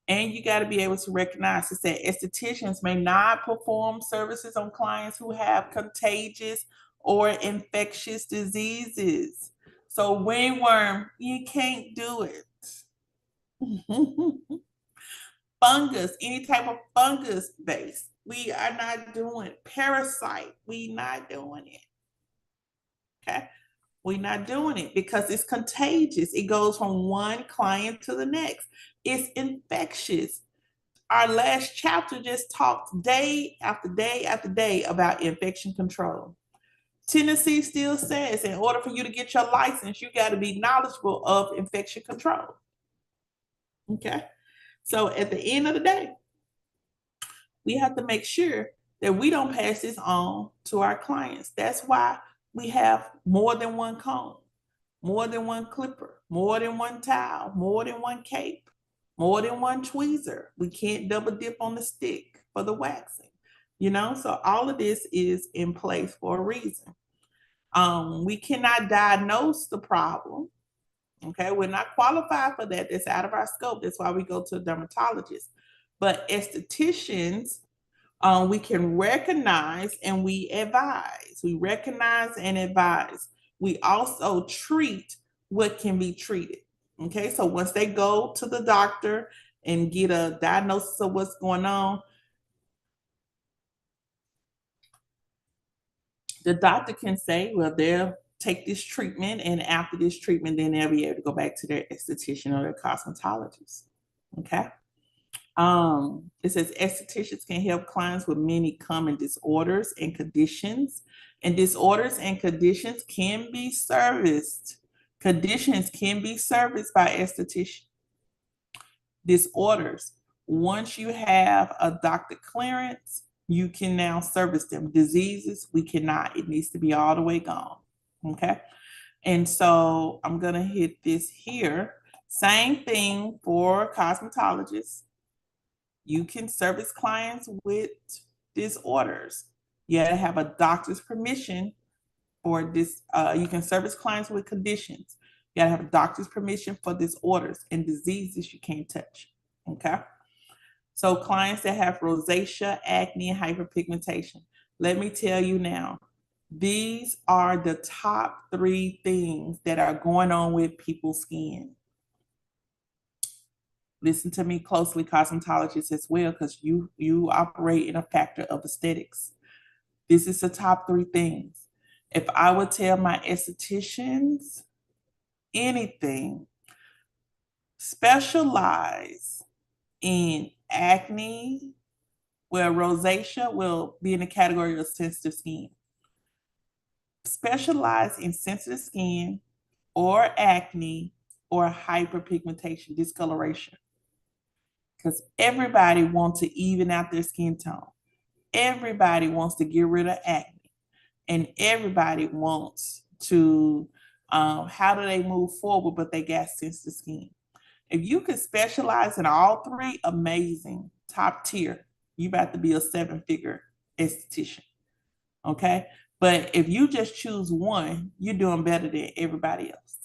[SPEAKER 1] And you got to be able to recognize that estheticians may not perform services on clients who have contagious or infectious diseases. So ringworm, you can't do it. Fungus, any type of fungus base, we are not doing. Parasite, we not doing it. Okay, we're not doing it because it's contagious. It goes from one client to the next. It's infectious. Our last chapter just talked day after day after day about infection control. Tennessee still says in order for you to get your license, you got to be knowledgeable of infection control. Okay. So at the end of the day, we have to make sure that we don't pass this on to our clients. That's why we have more than one comb, more than one clipper, more than one towel, more than one cape, more than one tweezer. We can't double dip on the stick for the waxing, so all of this is in place for a reason. We cannot diagnose the problem. Okay, we're not qualified for that. That's out of our scope. That's why we go to a dermatologist. But estheticians, we can recognize and we advise. We recognize and advise. We also treat what can be treated. Okay, so once they go to the doctor and get a diagnosis of what's going on, the doctor can say, well, they'll take this treatment, and after this treatment, then they'll be able to go back to their esthetician or their cosmetologist. Okay. It says estheticians can help clients with many common disorders and conditions, and disorders and conditions can be serviced. Conditions can be serviced by estheticians. Disorders, once you have a doctor clearance, you can now service them. Diseases, we cannot. It needs to be all the way gone. Okay. And so I'm going to hit this here. Same thing for cosmetologists. You can service clients with disorders. You have to have a doctor's permission for this. You can service clients with conditions. You got to have a doctor's permission for disorders, and diseases you can't touch. Okay. So clients that have rosacea, acne, and hyperpigmentation. Let me tell you now, these are the top 3 things that are going on with people's skin. Listen to me closely, cosmetologists as well, because you operate in a factor of aesthetics. This is the top 3 things. If I would tell my estheticians anything, specialize in acne, where rosacea will be in the category of sensitive skin. Specialize in sensitive skin or acne or hyperpigmentation, discoloration. Because everybody wants to even out their skin tone. Everybody wants to get rid of acne. And everybody wants to, how do they move forward, but they got sensitive skin. If you could specialize in all 3, amazing, top tier, you about to be a 7-figure esthetician. Okay. But if you just choose one, you're doing better than everybody else.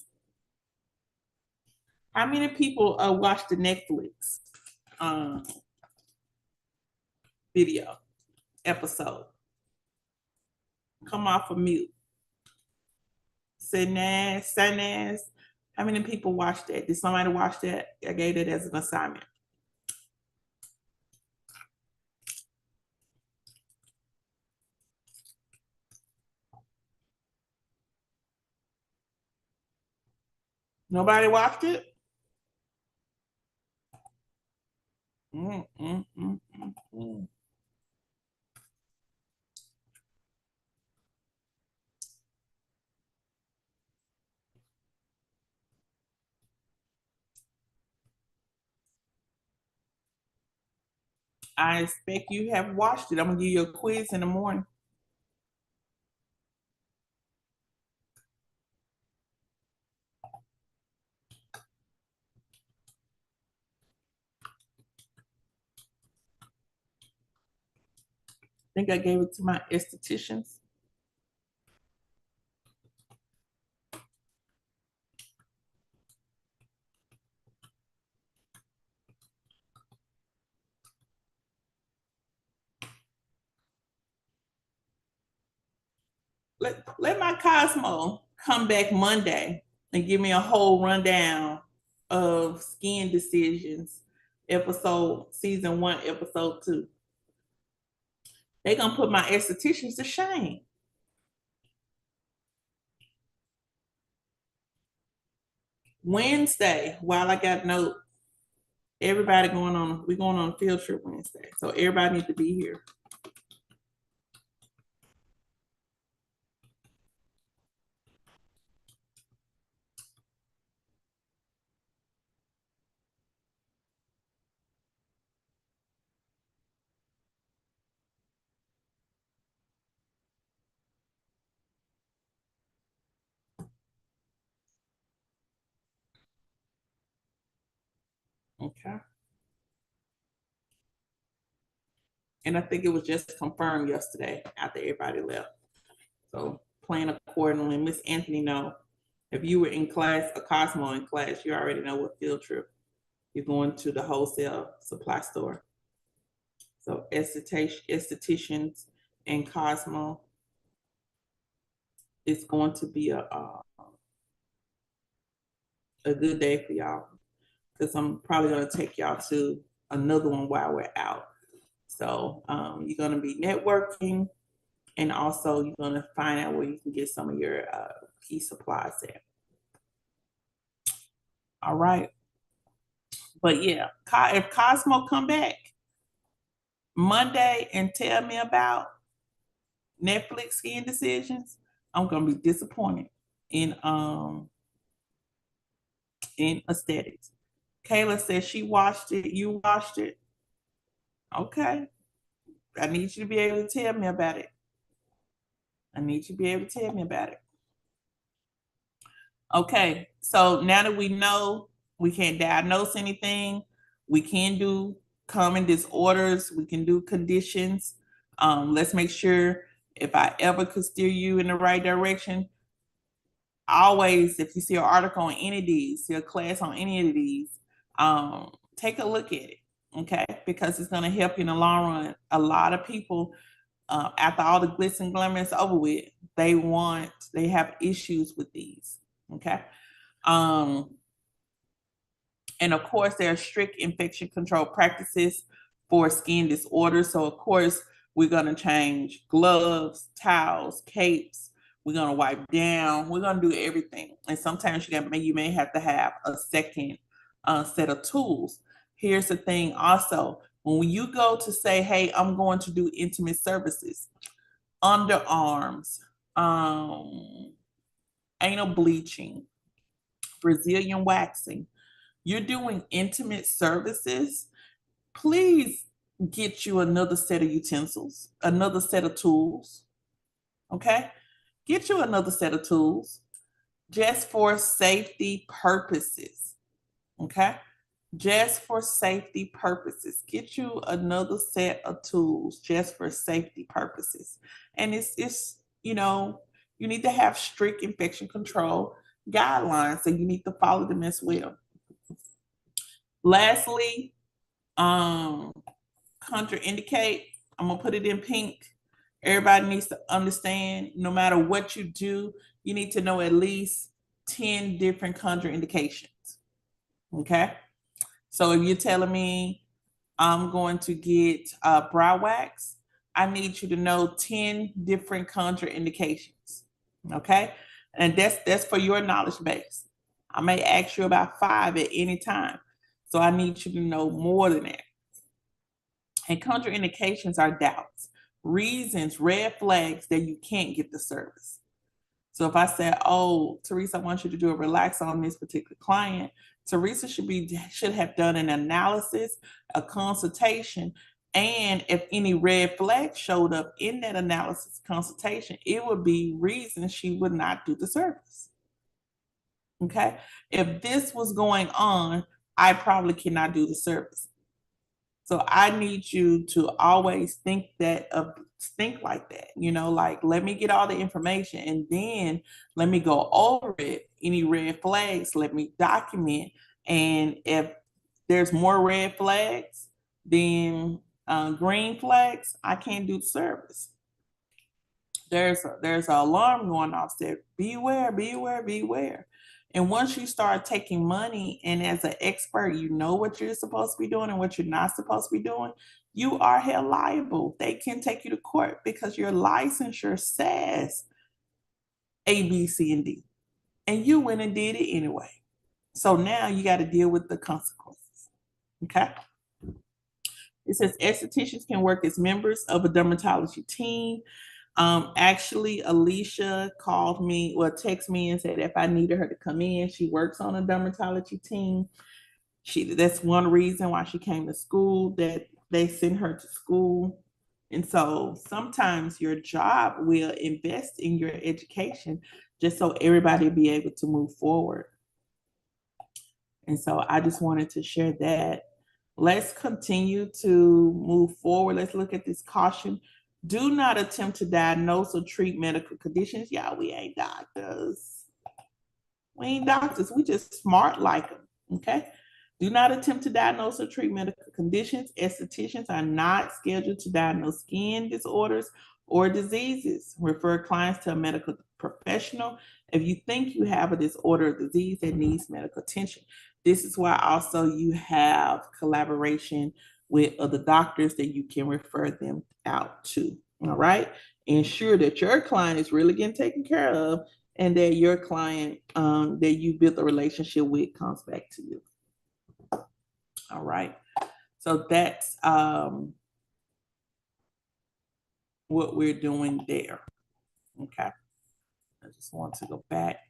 [SPEAKER 1] How many people watch the Netflix video episode? Come off of mute. Sinaz. How many people watched that? Did somebody watch that? I gave it as an assignment. Nobody watched it? I expect you have watched it. I'm gonna give you a quiz in the morning. think I gave it to my estheticians. Let my Cosmo come back Monday and give me a whole rundown of Skin Decisions, season 1, episode 2. They're gonna put my estheticians to shame. Wednesday, while I got note, we're going on a field trip Wednesday. So everybody needs to be here. Okay. And I think it was just confirmed yesterday after everybody left. So plan accordingly. Miss Anthony, know if you were in class, a Cosmo in class, you already know what field trip you're going to, the wholesale supply store. So estheticians and Cosmo, it's going to be a good day for y'all, because I'm probably going to take y'all to another one while we're out. So you're going to be networking, and also you're going to find out where you can get some of your key supplies at. All right. But yeah, if Cosmo come back Monday and tell me about Netflix Skin Decisions, I'm gonna be disappointed in Aesthetics. Kayla says she watched it. You watched it. Okay. I need you to be able to tell me about it. Okay. So now that we know we can't diagnose anything, we can do common disorders, we can do conditions. Let's make sure, if I ever could steer you in the right direction, always, if you see an article on any of these, see a class on any of these, take a look at it, okay? Because it's going to help you in the long run. A lot of people, after all the glitz and glamour is over with, they have issues with these, okay? And of course, there are strict infection control practices for skin disorders. So of course, we're going to change gloves, towels, capes. We're going to wipe down. We're going to do everything. And sometimes you may have to have a second set of tools. Here's the thing also, when you go to say, hey, I'm going to do intimate services, underarms, anal bleaching, Brazilian waxing, you're doing intimate services, please get you another set of utensils, another set of tools, okay? Get you another set of tools just for safety purposes, okay? Just for safety purposes. Get you another set of tools just for safety purposes. And it's you need to have strict infection control guidelines, and you need to follow them as well. Lastly, contraindicate. I'm gonna put it in pink. Everybody needs to understand, no matter what you do, you need to know at least 10 different contraindications. Okay. So if you're telling me I'm going to get brow wax, I need you to know 10 different contraindications. Okay. And that's for your knowledge base. I may ask you about 5 at any time. So I need you to know more than that. And contraindications are doubts, reasons, red flags that you can't get the service. So if I said, oh, Teresa, I want you to do a relax on this particular client, Teresa should have done an analysis, a consultation, and if any red flags showed up in that analysis consultation, it would be reasons she would not do the service. Okay. If this was going on, I probably cannot do the service. So I need you to always think like that, like let me get all the information and then let me go over it. Any red flags, let me document. And if there's more red flags than green flags, I can't do the service. There's an alarm going off there. Beware, beware, beware. And once you start taking money, and as an expert, you know what you're supposed to be doing and what you're not supposed to be doing, you are held liable. They can take you to court because your licensure says A, B, C, and D. And you went and did it anyway. So now you got to deal with the consequences. Okay. It says estheticians can work as members of a dermatology team. Actually, Alicia called me, texted me and said if I needed her to come in. She works on a dermatology team. That's one reason why she came to school, that they sent her to school. And so sometimes your job will invest in your education just so everybody be able to move forward. And so I just wanted to share that. Let's continue to move forward. Let's look at this caution. Do not attempt to diagnose or treat medical conditions. Y'all, we ain't doctors. We ain't doctors. We just smart like them. Okay. Do not attempt to diagnose or treat medical conditions. Estheticians are not scheduled to diagnose skin disorders or diseases. Refer clients to a medical professional if you think you have a disorder or disease that needs medical attention. This is why also you have collaboration with other doctors that you can refer them out to. All right. Ensure that your client is really getting taken care of and that your client that you built a relationship with comes back to you. All right. So that's what we're doing there. Okay. I just want to go back.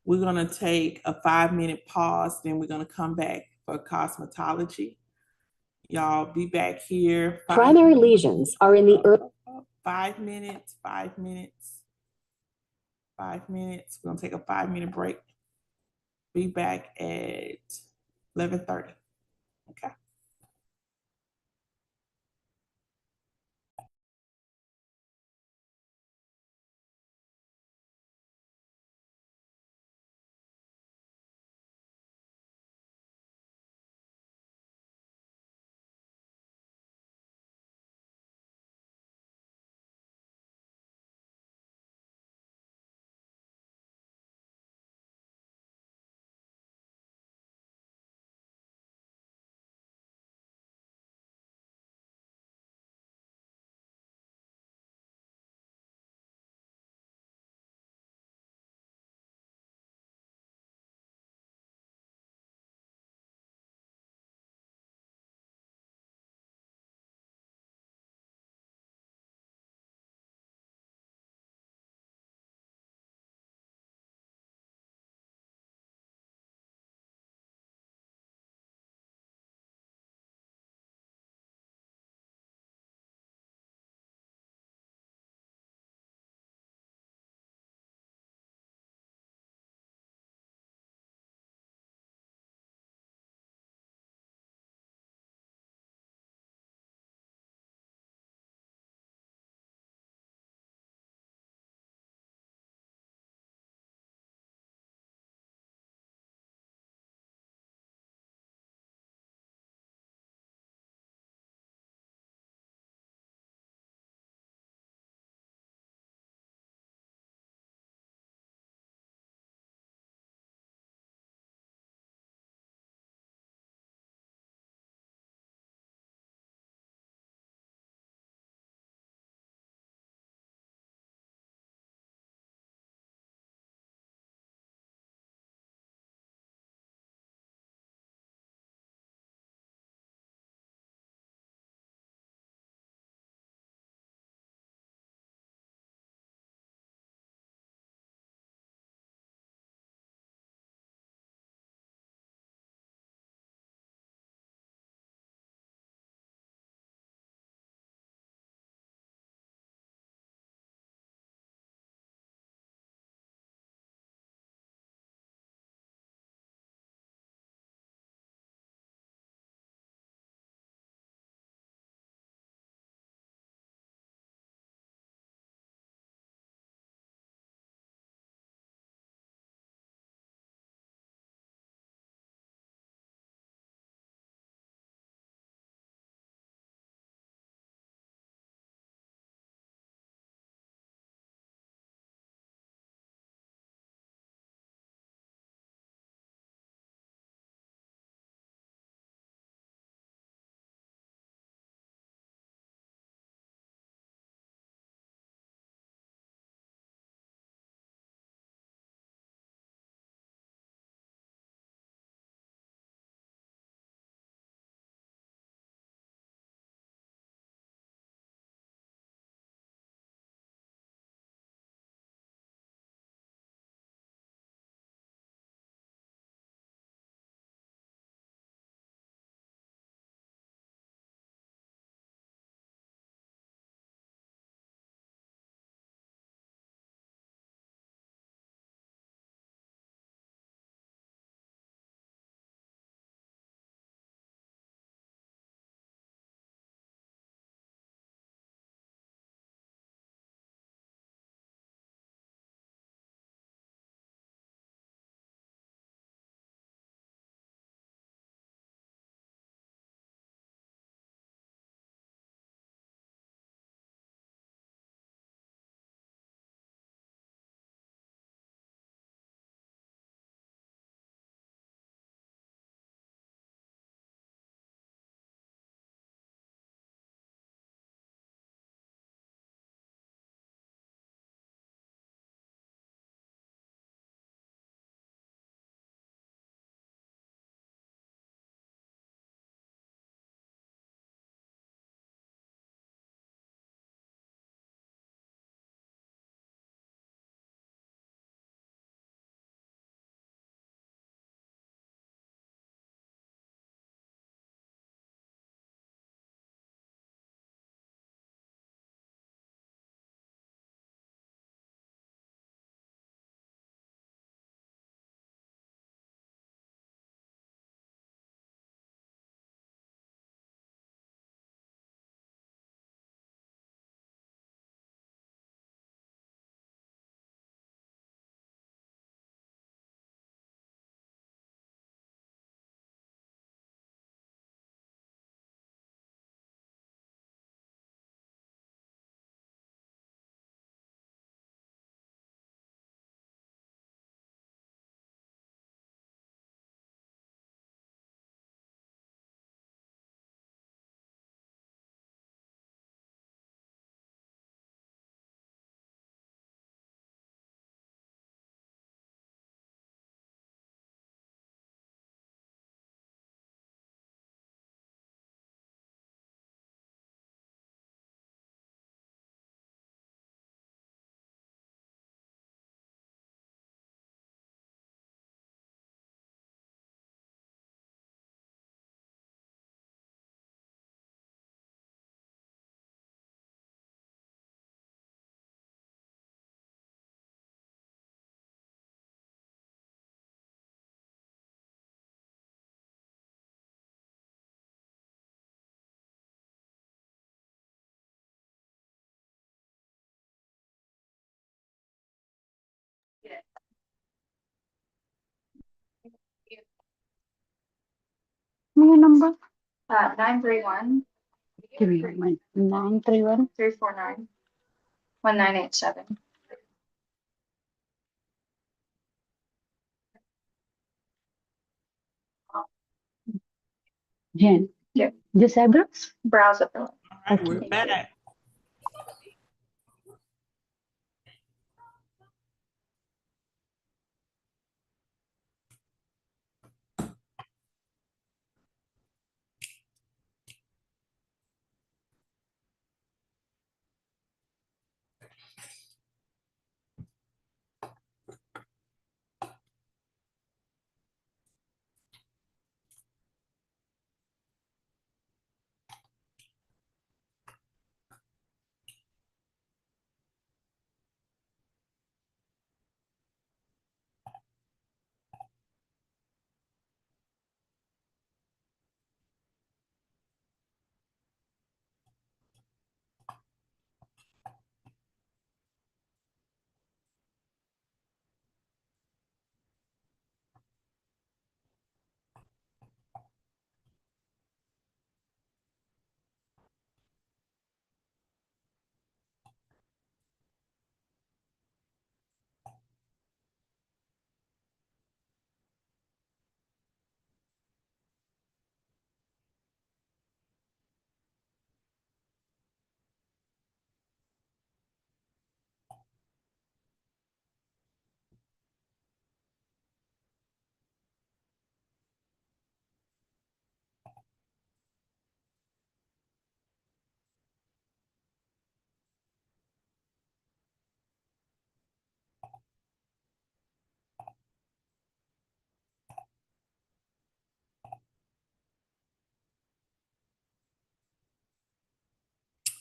[SPEAKER 1] We're going to take a 5-minute pause. Then we're going to come back for cosmetology. Y'all be back here.
[SPEAKER 2] Primary lesions are in the
[SPEAKER 1] 5 minutes, 5 minutes, 5 minutes. We're going to take a 5-minute break. Be back at 11:30. Okay.
[SPEAKER 5] your number?
[SPEAKER 6] 931
[SPEAKER 5] Give me a moment. 931.
[SPEAKER 6] 349 1987.
[SPEAKER 5] Jen.
[SPEAKER 6] Yeah.
[SPEAKER 5] This address?
[SPEAKER 6] Browser Philip.
[SPEAKER 1] All right,
[SPEAKER 5] Okay.
[SPEAKER 1] we're
[SPEAKER 6] Thank you.
[SPEAKER 1] back.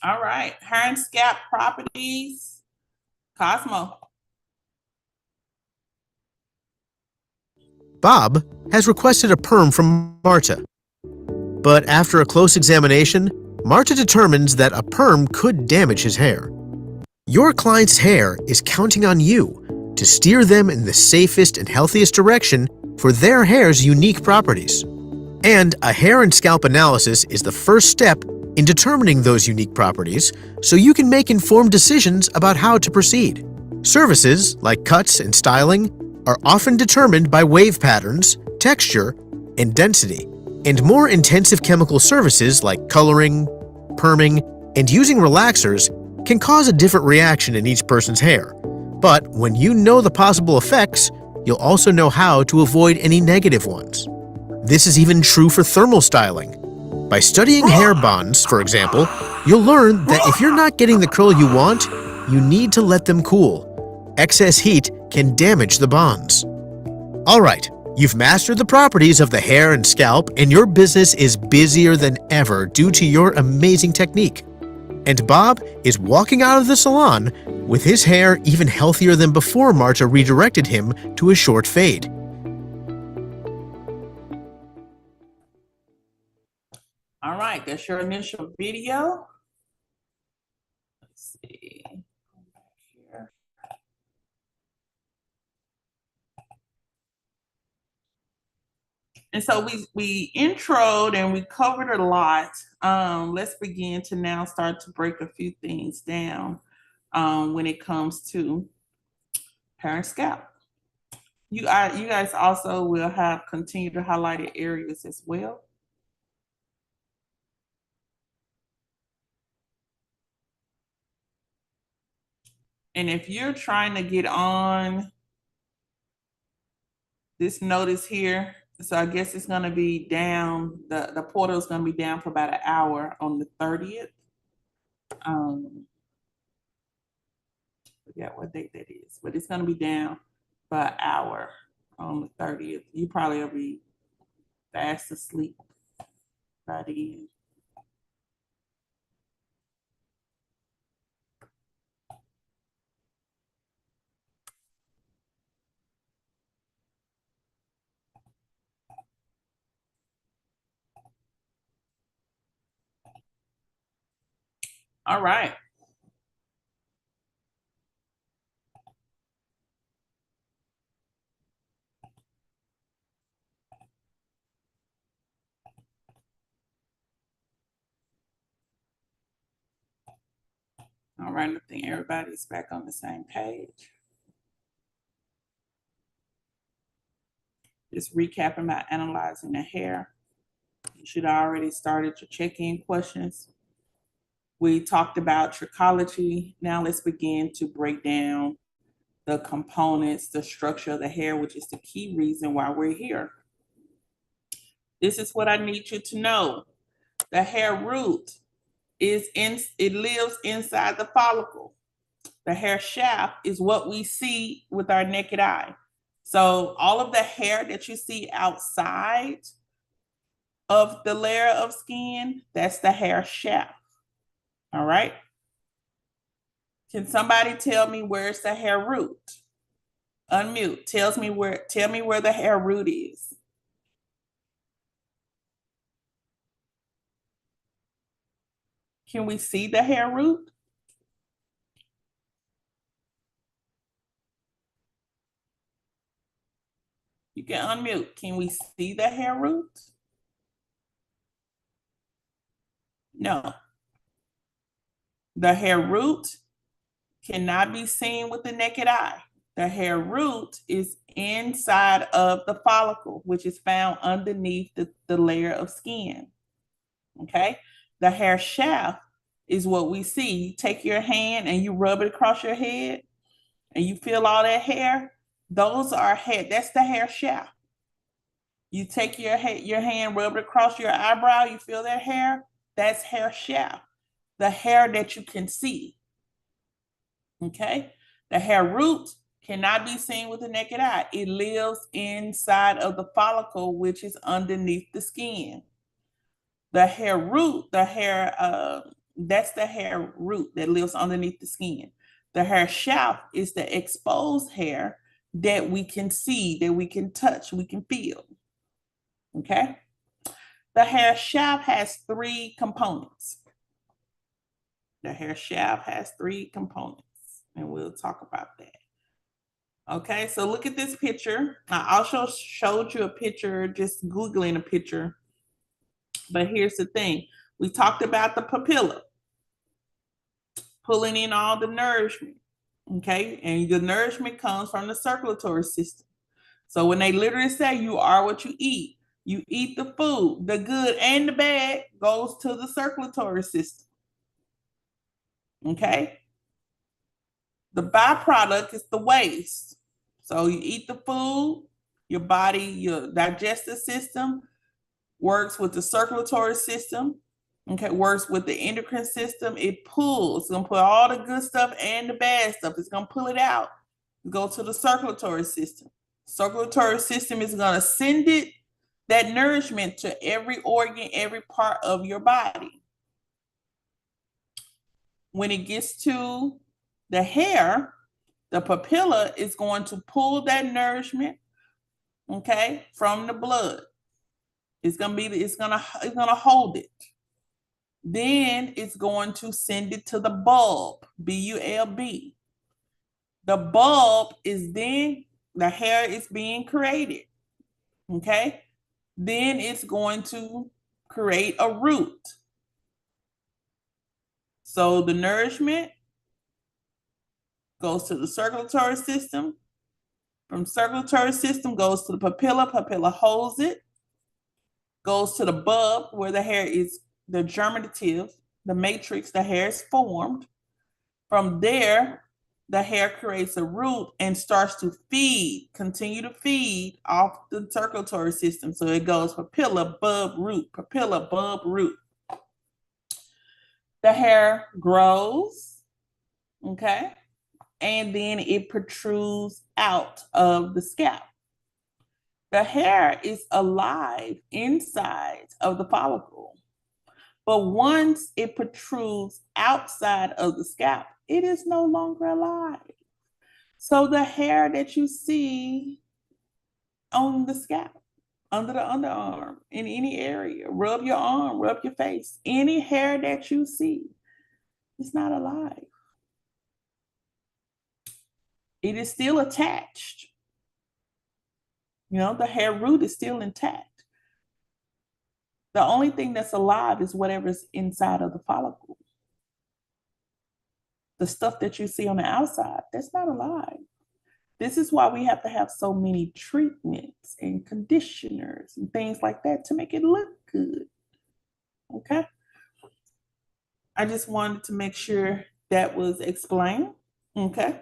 [SPEAKER 1] All right, hair and scalp properties. Cosmo.
[SPEAKER 7] Bob has requested a perm from Marta. But after a close examination, Marta determines that a perm could damage his hair. Your client's hair is counting on you to steer them in the safest and healthiest direction for their hair's unique properties. And a hair and scalp analysis is the first step in determining those unique properties so you can make informed decisions about how to proceed. Services, like cuts and styling, are often determined by wave patterns, texture, and density. And more intensive chemical services like coloring, perming, and using relaxers can cause a different reaction in each person's hair. But when you know the possible effects, you'll also know how to avoid any negative ones. This is even true for thermal styling. By studying hair bonds, for example, you'll learn that if you're not getting the curl you want, you need to let them cool. Excess heat can damage the bonds. Alright, you've mastered the properties of the hair and scalp, and your business is busier than ever due to your amazing technique. And Bob is walking out of the salon with his hair even healthier than before Marta redirected him to a short fade.
[SPEAKER 1] All right, that's your initial video. Let's see. Go back here. And so we introed and we covered a lot. Let's begin to now start to break a few things down when it comes to hair and scalp. You guys also will have continue to highlighted areas as well. And if you're trying to get on this notice here, so I guess it's going to be down, the portal is going to be down for about an hour on the 30th. Forget what date that is, but it's going to be down for an hour on the 30th. You probably will be fast asleep by then. All right. All right, I think everybody's back on the same page. Just recapping about analyzing the hair. You should have already started your check-in questions. We talked about trichology. Now let's begin to break down the components, the structure of the hair, which is the key reason why we're here. This is what I need you to know. The hair root it lives inside the follicle. The hair shaft is what we see with our naked eye. So all of the hair that you see outside of the layer of skin, that's the hair shaft. All right. Can somebody tell me where's the hair root? Unmute. Tell me where the hair root is. Can we see the hair root? You can unmute. Can we see the hair root? No. The hair root cannot be seen with the naked eye. The hair root is inside of the follicle, which is found underneath the layer of skin. Okay? The hair shaft is what we see. You take your hand and you rub it across your head and you feel all that hair. Those are hair. That's the hair shaft. You take your hand, rub it across your eyebrow, you feel that hair. That's hair shaft. The hair that you can see. Okay? The hair root cannot be seen with the naked eye. It lives inside of the follicle, which is underneath the skin. The hair root, that's the hair root that lives underneath the skin. The hair shaft is the exposed hair that we can see, that we can touch, we can feel. Okay? The hair shaft has 3 components. The hair shaft has 3 components, and we'll talk about that. Okay, so look at this picture. I also showed you a picture, just Googling a picture. But here's the thing. We talked about the papilla, pulling in all the nourishment. Okay, and the nourishment comes from the circulatory system. So when they literally say you are what you eat the food, the good and the bad goes to the circulatory system. Okay? The byproduct is the waste. So you eat the food, your body, your digestive system works with the circulatory system, okay, works with the endocrine system. It pulls, it's gonna put all the good stuff and the bad stuff, it's gonna pull it out, go to the circulatory system. Circulatory system is gonna send that nourishment to every organ, every part of your body. When it gets to the hair, the papilla is going to pull that nourishment, okay, from the blood. It's gonna hold it. Then it's going to send it to the bulb, B-U-L-B. The bulb is then, the hair is being created, okay? Then it's going to create a root. So the nourishment goes to the circulatory system. From circulatory system goes to the papilla. Papilla holds it. Goes to the bulb where the hair is, the germinative, the matrix, the hair is formed. From there, the hair creates a root and starts to continue to feed off the circulatory system. So it goes papilla, bulb, root, papilla, bulb, root. The hair grows, okay? And then it protrudes out of the scalp. The hair is alive inside of the follicle. But once it protrudes outside of the scalp, it is no longer alive. So the hair that you see on the scalp, under the underarm, in any area, rub your arm, rub your face, any hair that you see is not alive. It is still attached. You know, the hair root is still intact. The only thing that's alive is whatever's inside of the follicle. the stuff that you see on the outside, that's not alive. This is why we have to have so many treatments and conditioners and things like that to make it look good. Okay. I just wanted to make sure that was explained. Okay.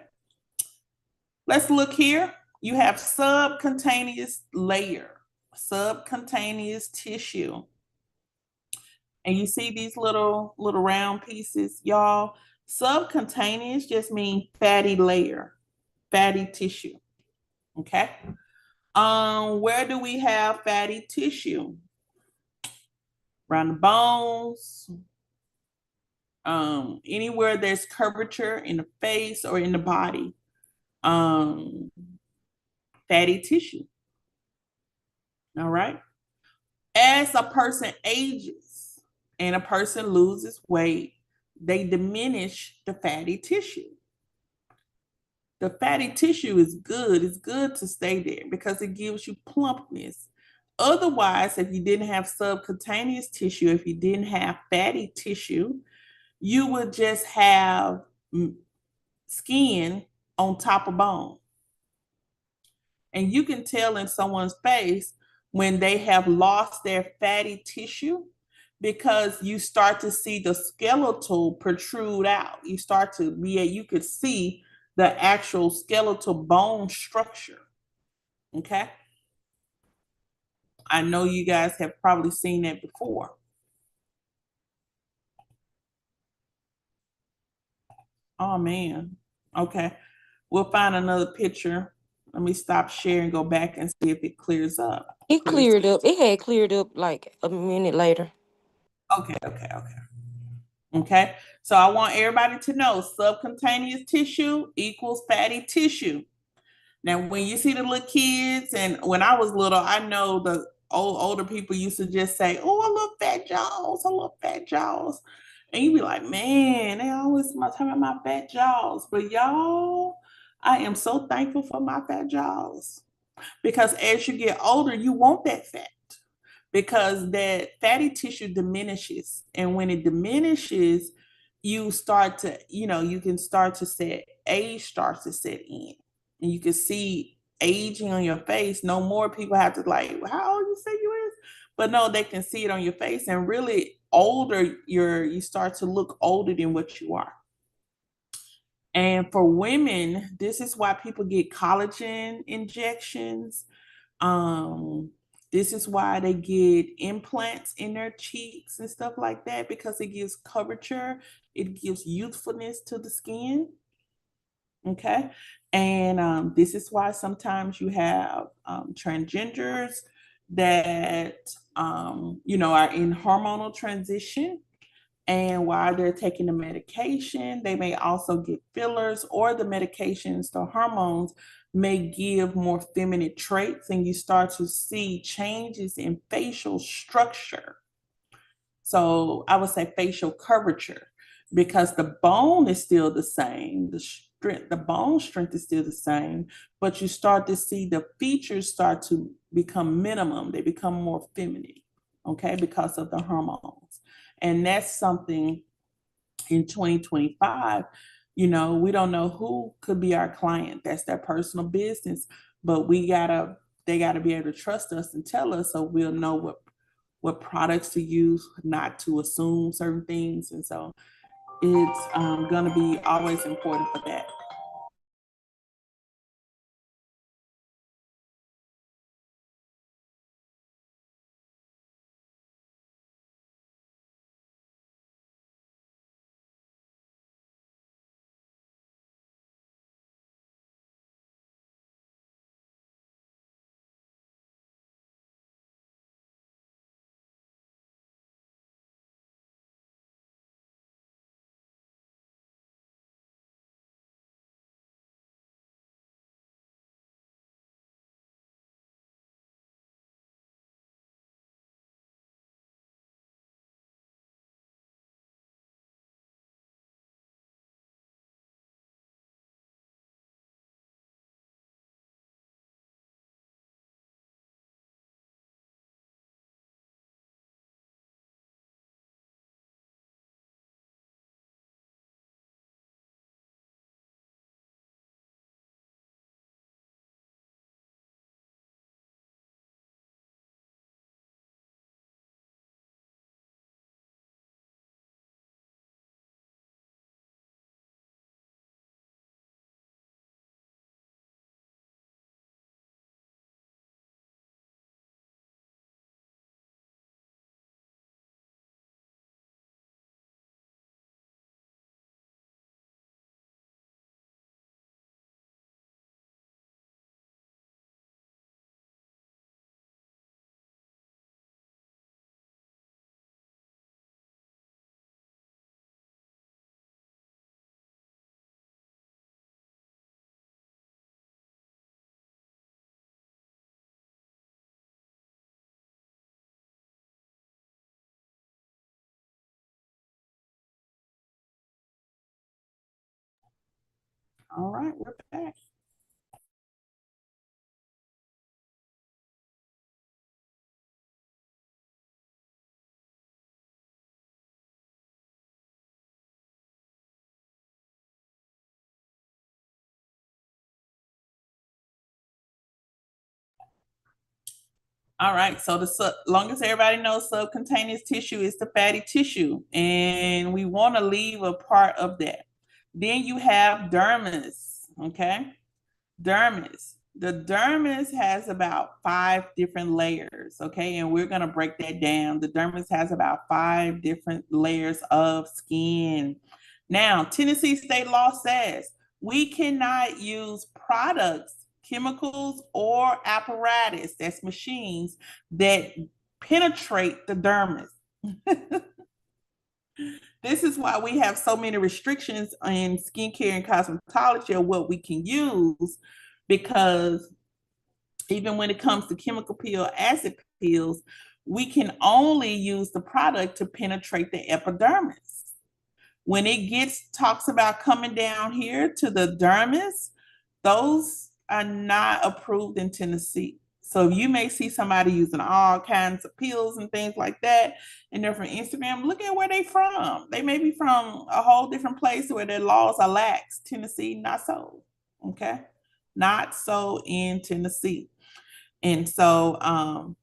[SPEAKER 1] Let's look here. You have subcutaneous layer, subcutaneous tissue. And you see these little round pieces, y'all. Subcutaneous just means fatty layer, fatty tissue. Okay. Where do we have fatty tissue? Around the bones, anywhere there's curvature in the face or in the body, fatty tissue. All right. As a person ages and a person loses weight, they diminish the fatty tissue. The fatty tissue is good. It's good to stay there because it gives you plumpness. Otherwise, if you didn't have subcutaneous tissue, if you didn't have fatty tissue, you would just have skin on top of bone. And you can tell in someone's face when they have lost their fatty tissue because you start to see the skeletal protrude out. You start to you could see the actual skeletal bone structure. Okay. I know you guys have probably seen that before. Oh man. Okay. We'll find another picture. Let me stop sharing, go back and see if it clears up.
[SPEAKER 4] It cleared up. It had cleared up like a minute later.
[SPEAKER 1] Okay. Okay. So I want everybody to know subcutaneous tissue equals fatty tissue. Now, when you see the little kids, and when I was little, I know the older people used to just say, "Oh, I love fat jaws. I love fat jaws." And you'd be like, "Man, they always talking about my fat jaws." But y'all, I am so thankful for my fat jaws because as you get older, you want that fat because that fatty tissue diminishes. And when it diminishes, you start to, you can start to set, age starts to set in. And you can see aging on your face. No more people have to like, well, how old you say you is? But no, they can see it on your face. And really older, you start to look older than what you are. And for women, this is why people get collagen injections. Um, this is why they get implants in their cheeks and stuff like that because it gives curvature, it gives youthfulness to the skin. Okay. And this is why sometimes you have transgenders that, are in hormonal transition. And while they're taking the medication, they may also get fillers or the medications, the hormones may give more feminine traits, and you start to see changes in facial structure. So I would say facial curvature because the bone is still the same, the bone strength is still the same, but you start to see the features start to become minimum. They become more feminine, okay, because of the hormones. And that's something in 2025, we don't know who could be our client. That's their personal business, but they gotta be able to trust us and tell us so we'll know what products to use, not to assume certain things. And so it's going to be always important for that. All right, we're back. All right, so long as everybody knows subcutaneous tissue is the fatty tissue, and we want to leave a part of that. Then you have dermis, okay? Dermis. The dermis has about 5 different layers, okay? And we're going to break that down. The dermis has about 5 different layers of skin. Now, Tennessee state law says we cannot use products, chemicals, or apparatus, that's machines, that penetrate the dermis. This is why we have so many restrictions in skincare and cosmetology of what we can use, because even when it comes to chemical peel, acid peels, we can only use the product to penetrate the epidermis. When it talks about coming down here to the dermis, those are not approved in Tennessee. So you may see somebody using all kinds of peels and things like that, and they're from Instagram. Look at where they from. They may be from a whole different place where their laws are lax. Tennessee, not so. Okay, not so in Tennessee. And so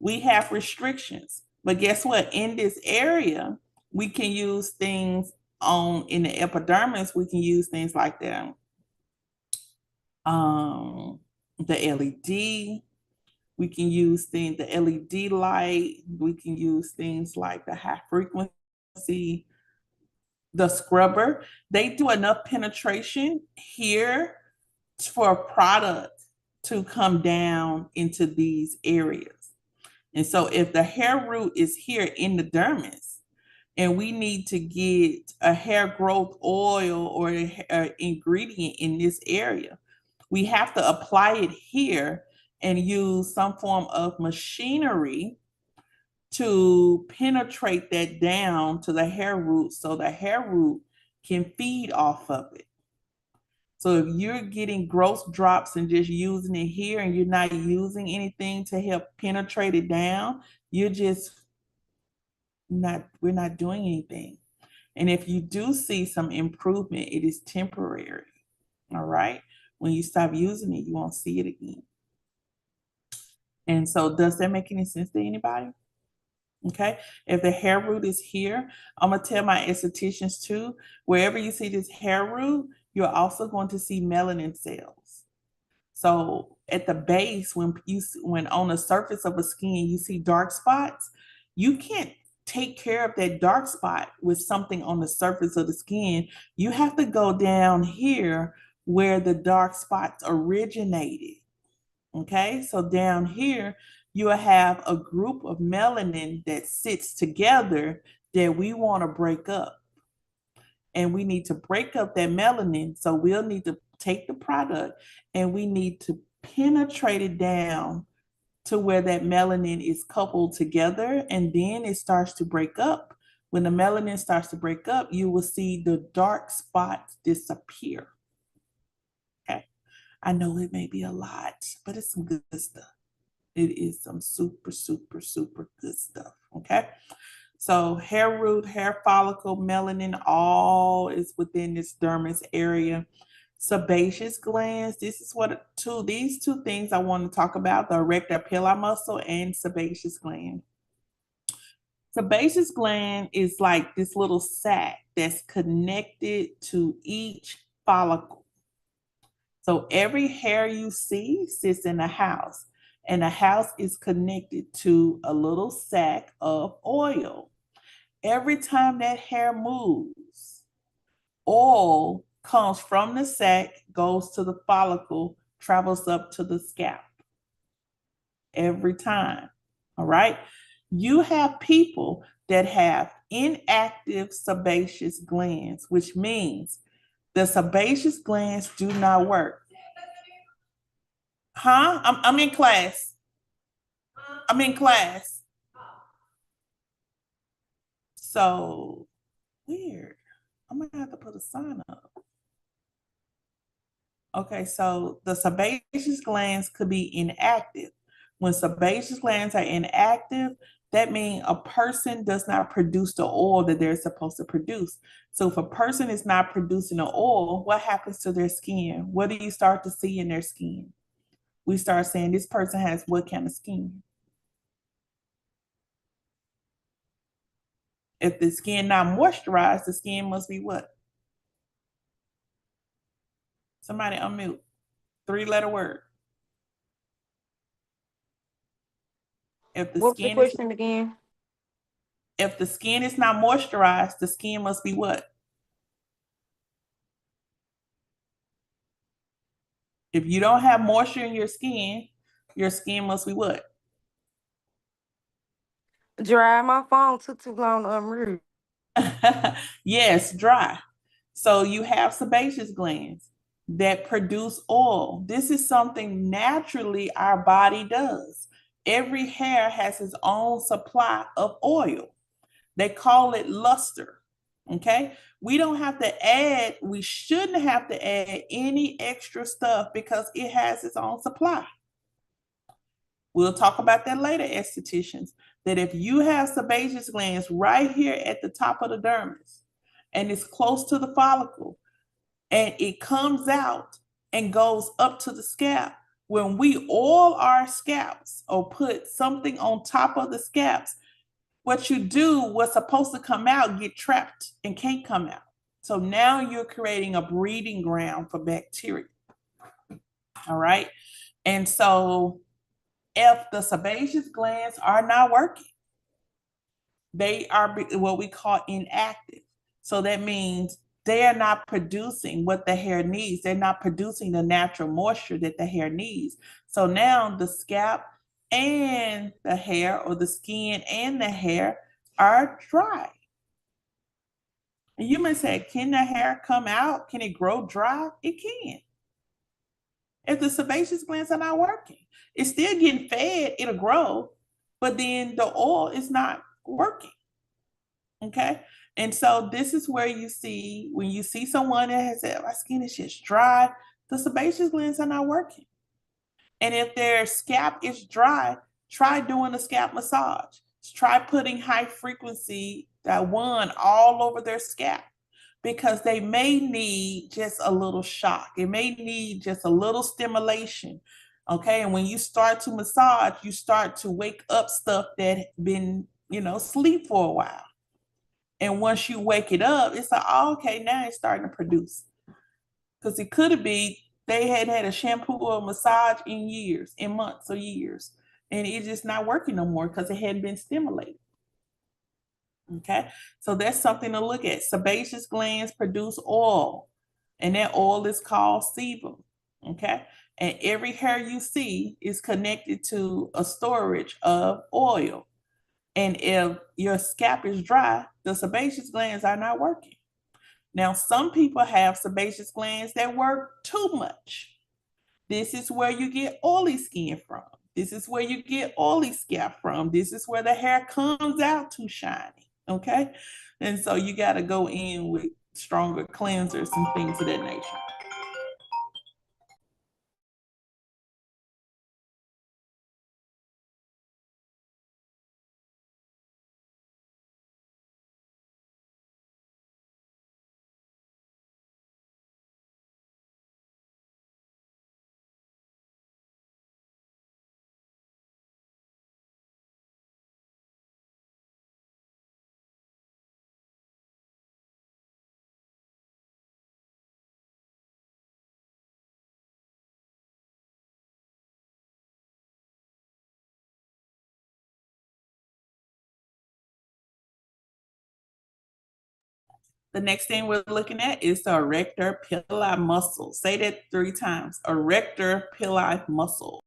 [SPEAKER 1] we have restrictions. But guess what? In this area, we can use things in the epidermis. We can use things like the LED. We can use the LED light. We can use things like the high frequency, the scrubber. They do enough penetration here for a product to come down into these areas. And so if the hair root is here in the dermis, and we need to get a hair growth oil or an ingredient in this area, we have to apply it here and use some form of machinery to penetrate that down to the hair root so the hair root can feed off of it. So if you're getting growth drops and just using it here and you're not using anything to help penetrate it down, we're not doing anything. And if you do see some improvement, it is temporary. All right. When you stop using it, you won't see it again. And so does that make any sense to anybody? Okay. If the hair root is here, I'm going to tell my estheticians too, wherever you see this hair root, you're also going to see melanin cells. So at the base, when on the surface of a skin, you see dark spots, you can't take care of that dark spot with something on the surface of the skin. You have to go down here where the dark spots originated. Okay, so down here, you have a group of melanin that sits together that we want to break up. And we need to break up that melanin. So we'll need to take the product and we need to penetrate it down to where that melanin is coupled together, and then it starts to break up. When the melanin starts to break up, you will see the dark spots disappear. Okay. I know it may be a lot, but it's some good stuff. It is some super, super, super good stuff. Okay. So hair root, hair follicle, melanin, all is within this dermis area. Sebaceous glands, this is these two things I want to talk about, the erector pili muscle and sebaceous gland. Sebaceous gland is like this little sac that's connected to each follicle. So every hair you see sits in a house, and the house is connected to a little sac of oil. Every time that hair moves, oil comes from the sac, goes to the follicle, travels up to the scalp. Every time. All right. You have people that have inactive sebaceous glands, which means the sebaceous glands do not work. Huh? I'm in class. I'm in class. So weird. I'm gonna have to put a sign up. Okay, so the sebaceous glands could be inactive. When sebaceous glands are inactive, that means a person does not produce the oil that they're supposed to produce. So if a person is not producing the oil, what happens to their skin? What do you start to see in their skin? We start saying this person has what kind of skin? If the skin not moisturized, the skin must be what? Somebody unmute. 3-letter word. If the
[SPEAKER 4] What's the
[SPEAKER 1] skin is
[SPEAKER 4] question again?
[SPEAKER 1] if the skin is not moisturized, the skin must be what? If you don't have moisture in your skin must be what?
[SPEAKER 4] Dry. My phone took too long to unmute.
[SPEAKER 1] Yes, dry. So you have sebaceous glands that produce oil. This is something naturally our body does. Every hair has its own supply of oil. They call it luster. Okay. We don't have to add, we shouldn't have to add any extra stuff because it has its own supply. We'll talk about that later, estheticians, that if you have sebaceous glands right here at the top of the dermis and it's close to the follicle and it comes out and goes up to the scalp, when we oil our scalps or put something on top of the scalps, what you do, what's supposed to come out, get trapped and can't come out. So now you're creating a breeding ground for bacteria. All right. And so if the sebaceous glands are not working, they are what we call inactive. So that means they are not producing what the hair needs. They're not producing the natural moisture that the hair needs. So now the scalp and the hair, or the skin and the hair, are dry. And you may say, can the hair come out? Can it grow dry? It can. If the sebaceous glands are not working, it's still getting fed, it'll grow, but then the oil is not working. Okay. And so this is where you see, when you see someone that has said, my skin is just dry, the sebaceous glands are not working. And if their scalp is dry, try doing a scalp massage. Try putting high frequency, that one, all over their scalp, because they may need just a little shock. It may need just a little stimulation. Okay. And when you start to massage, you start to wake up stuff that been, sleep for a while. And once you wake it up, it's like, oh, okay, now it's starting to produce. Because it could be they hadn't had a shampoo or a massage in years, in months or years. And it's just not working no more because it hadn't been stimulated. Okay, so that's something to look at. Sebaceous glands produce oil, and that oil is called sebum. Okay, and every hair you see is connected to a storage of oil. And if your scalp is dry, the sebaceous glands are not working. Now, some people have sebaceous glands that work too much. This is where you get oily skin from. This is where you get oily scalp from. This is where the hair comes out too shiny. Okay. And so you got to go in with stronger cleansers and things of that nature. The next thing we're looking at is the erector pili muscle. Say that 3 times. Erector pili muscle.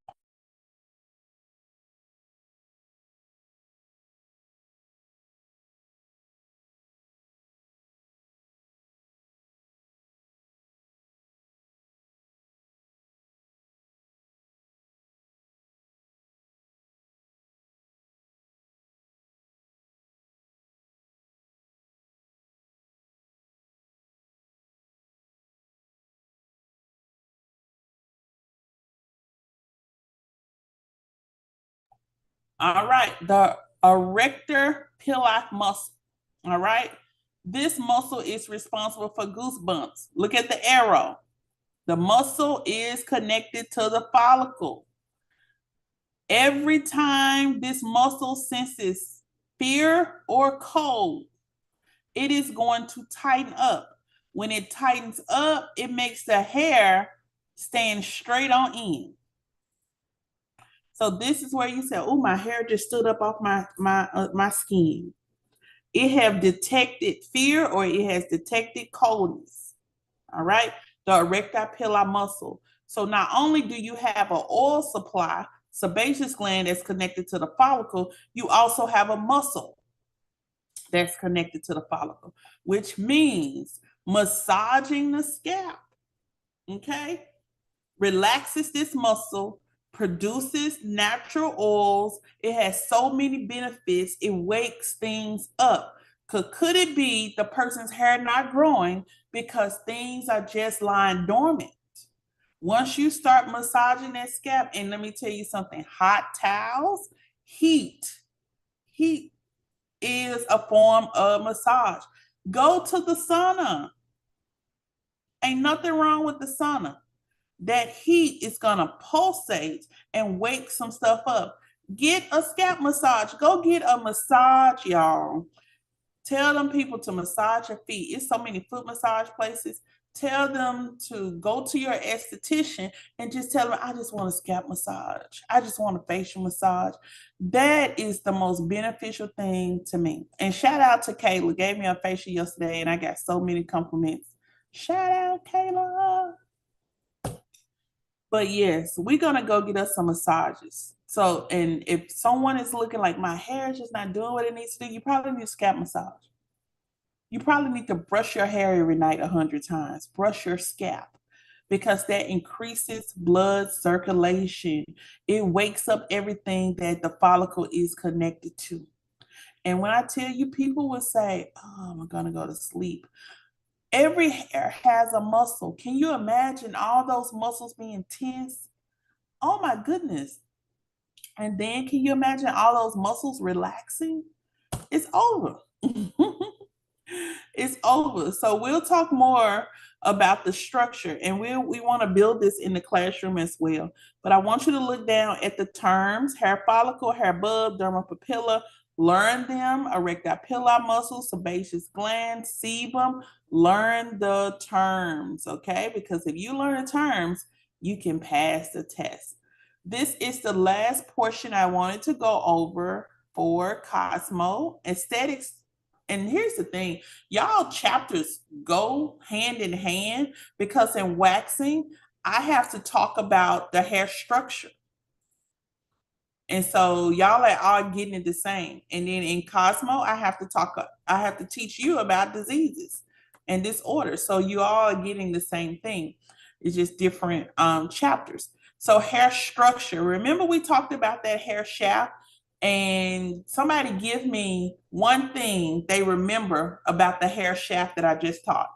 [SPEAKER 1] All right, the erector pili muscle. All right, this muscle is responsible for goosebumps. Look at the arrow. The muscle is connected to the follicle. Every time this muscle senses fear or cold, it is going to tighten up. When it tightens up, it makes the hair stand straight on end. So this is where you say, "Oh, my hair just stood up off my skin." It have detected fear or it has detected coldness. All right, the erector pili muscle. So not only do you have an oil supply, sebaceous gland that's connected to the follicle, you also have a muscle that's connected to the follicle, which means massaging the scalp, okay, relaxes this muscle, produces natural oils. It has so many benefits. It wakes things up. Could it be the person's hair not growing because things are just lying dormant? Once you start massaging that scalp, and let me tell you something, hot towels, heat is a form of massage. Go to the sauna. Ain't nothing wrong with the sauna. That heat is gonna pulsate and wake some stuff up. Get a scalp massage. Go get a massage, y'all. Tell them people to massage your feet. It's so many foot massage places. Tell them to go to your esthetician and just tell them, "I just want a scalp massage. I just want a facial massage." That is the most beneficial thing to me. And shout out to Kayla. Gave me a facial yesterday and I got so many compliments. Shout out, Kayla. But yes, we're gonna go get us some massages. So, and if someone is looking like my hair is just not doing what it needs to do, you probably need a scalp massage. You probably need to brush your hair every night 100 times. Brush your scalp because that increases blood circulation. It wakes up everything that the follicle is connected to. And when I tell you, people will say, "Oh, I'm gonna go to sleep." Every hair has a muscle. Can you imagine all those muscles being tense? Oh my goodness. And then can you imagine all those muscles relaxing? It's over. It's over. So we'll talk more about the structure and we want to build this in the classroom as well. But I want you to look down at the terms: hair follicle, hair bulb, dermal papilla. Learn them: erector pili muscle, sebaceous gland, sebum. Learn the terms, okay? Because if you learn the terms, you can pass the test. This is the last portion I wanted to go over for Cosmo. Aesthetics. And here's the thing, y'all chapters go hand in hand because in waxing, I have to talk about the hair structure. And so y'all are all getting it the same. And then in Cosmo, I have to teach you about diseases and disorders. So you all are getting the same thing. It's just different chapters. So hair structure. Remember we talked about that hair shaft? And somebody give me one thing they remember about the hair shaft that I just taught.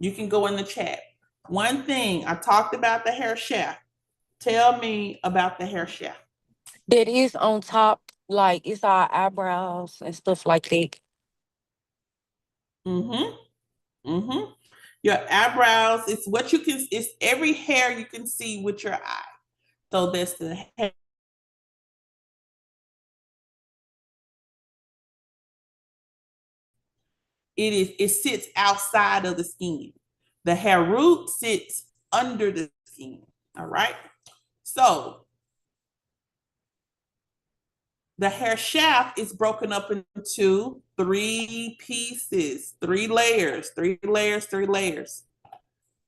[SPEAKER 1] You can go in the chat. One thing I talked about the hair shaft. Tell me about the hair shaft.
[SPEAKER 4] That is on top, like it's our eyebrows and stuff like that.
[SPEAKER 1] Mm-hmm. Mm-hmm. Your eyebrows, it's what you can, it's every hair you can see with your eye. So that's the hair. It sits outside of the skin. The hair root sits under the skin. All right. So the hair shaft is broken up into 3 pieces, 3 layers, 3 layers, 3 layers.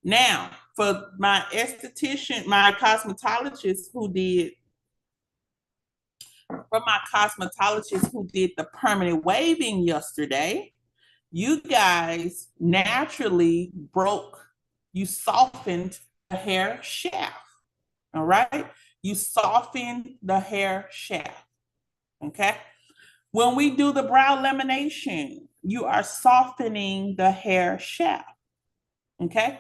[SPEAKER 1] Now, for my esthetician, my cosmetologist who did the permanent waving yesterday, you guys naturally you softened the hair shaft. All right. You soften the hair shaft. Okay. When we do the brow lamination, you are softening the hair shaft. Okay.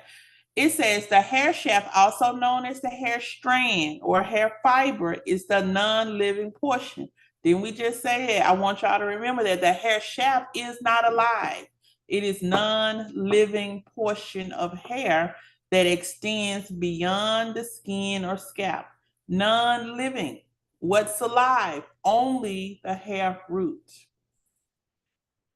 [SPEAKER 1] It says the hair shaft, also known as the hair strand or hair fiber, is the non-living portion. Didn't we just say it? I want y'all to remember that the hair shaft is not alive. It is non-living portion of hair that extends beyond the skin or scalp. Non-living. What's alive? Only the hair root.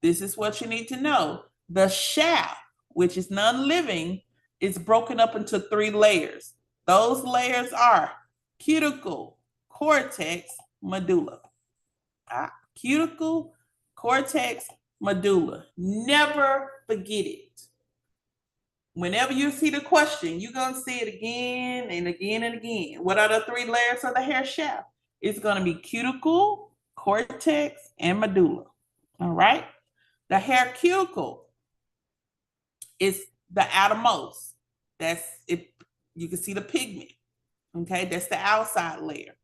[SPEAKER 1] This is what you need to know. The shaft, which is non-living, is broken up into 3 layers. Those layers are cuticle, cortex, medulla. Cuticle, cortex, medulla. Never forget it. Whenever you see the question, you're going to see it again and again and again. What are the 3 layers of the hair shaft? It's going to be cuticle, cortex, and medulla. All right? The hair cuticle is the outermost. That's it. You can see the pigment. Okay, that's the outside layer.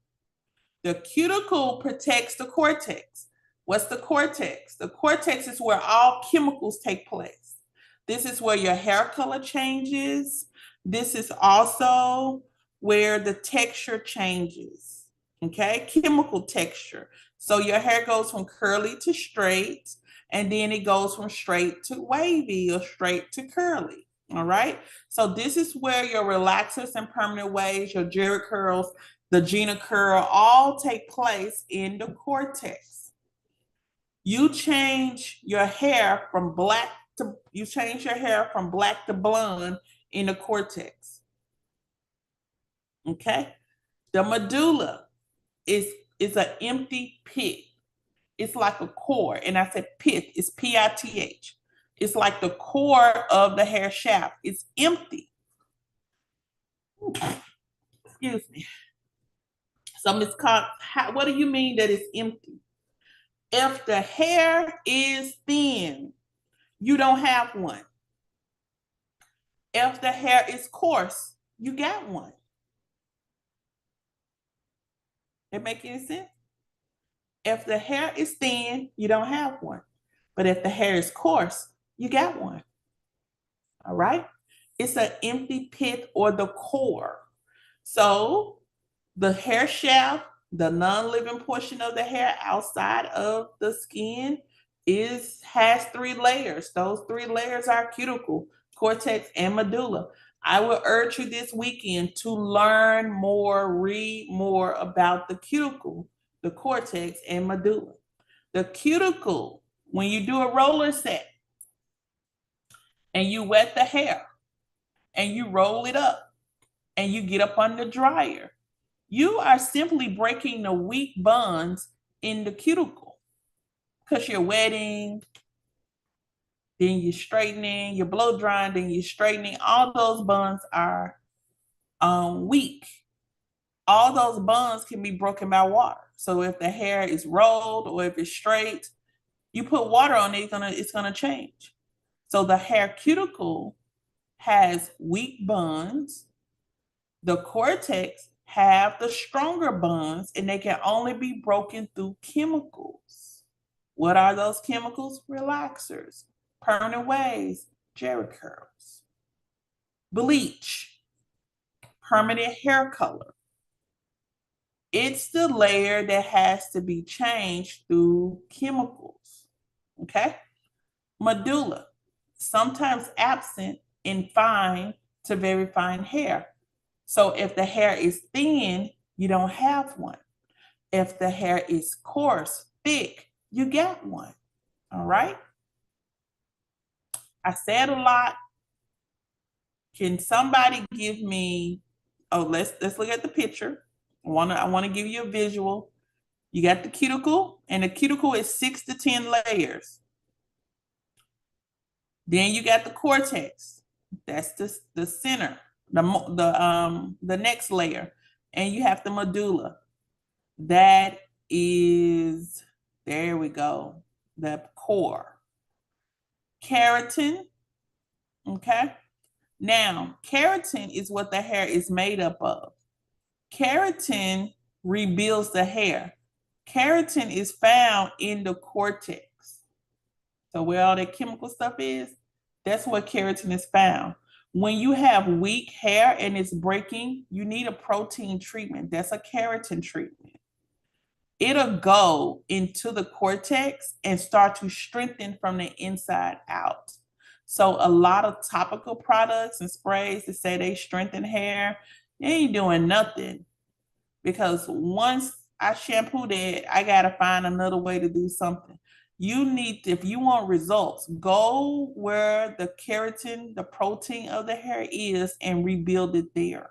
[SPEAKER 1] The cuticle protects the cortex. What's the cortex? The cortex is where all chemicals take place. This is where your hair color changes. This is also where the texture changes. Okay, chemical texture. So your hair goes from curly to straight, and then it goes from straight to wavy or straight to curly. All right. So this is where your relaxers and permanent waves, your Jerry curls, the Gina curl, all take place in the cortex. You change your hair from black to blonde in the cortex. Okay. The medulla is an empty pit. It's like a core, and I said pith, it's P-I-T-H. It's like the core of the hair shaft. It's empty. Excuse me. So Ms. Cox, what do you mean that it's empty? If the hair is thin, you don't have one. If the hair is coarse, you got one. That make any sense? If the hair is thin, you don't have one. But if the hair is coarse, you got one. All right? It's an empty pit or the core. So the hair shaft, the non-living portion of the hair outside of the skin, has 3 layers. Those 3 layers are cuticle, cortex, and medulla. I will urge you this weekend to learn more, read more about the cuticle, the cortex, and medulla. The cuticle, when you do a roller set and you wet the hair and you roll it up and you get up on the dryer, you are simply breaking the weak bonds in the cuticle because you're wetting, then you're straightening, you're blow drying, then you're straightening. All those bonds are weak. All those bonds can be broken by water. So if the hair is rolled or if it's straight, you put water on it, it's gonna change. So the hair cuticle has weak bonds. The cortex have the stronger bonds, and they can only be broken through chemicals. What are those chemicals? Relaxers, permanent waves, Jerry curls, bleach, permanent hair color. It's the layer that has to be changed through chemicals. Okay? Medulla, sometimes absent in fine to very fine hair. So if the hair is thin, you don't have one. If the hair is coarse, thick, you get one. All right? I said a lot. Can somebody give me, let's look at the picture. I want to give you a visual. You got the cuticle, and the cuticle is 6 to 10 layers. Then you got the cortex. That's the center, the next layer. And you have the medulla. That is, there we go, the core. Keratin, okay? Now, keratin is what the hair is made up of. Keratin rebuilds the hair. Keratin is found in the cortex. So where all that chemical stuff is, that's where keratin is found. When you have weak hair and it's breaking, you need a protein treatment. That's a keratin treatment. It'll go into the cortex and start to strengthen from the inside out. So a lot of topical products and sprays that say they strengthen hair, they ain't doing nothing, because once I shampoo that, I gotta find another way to do something. You need, if you want results, go where the keratin, the protein of the hair is, and rebuild it there.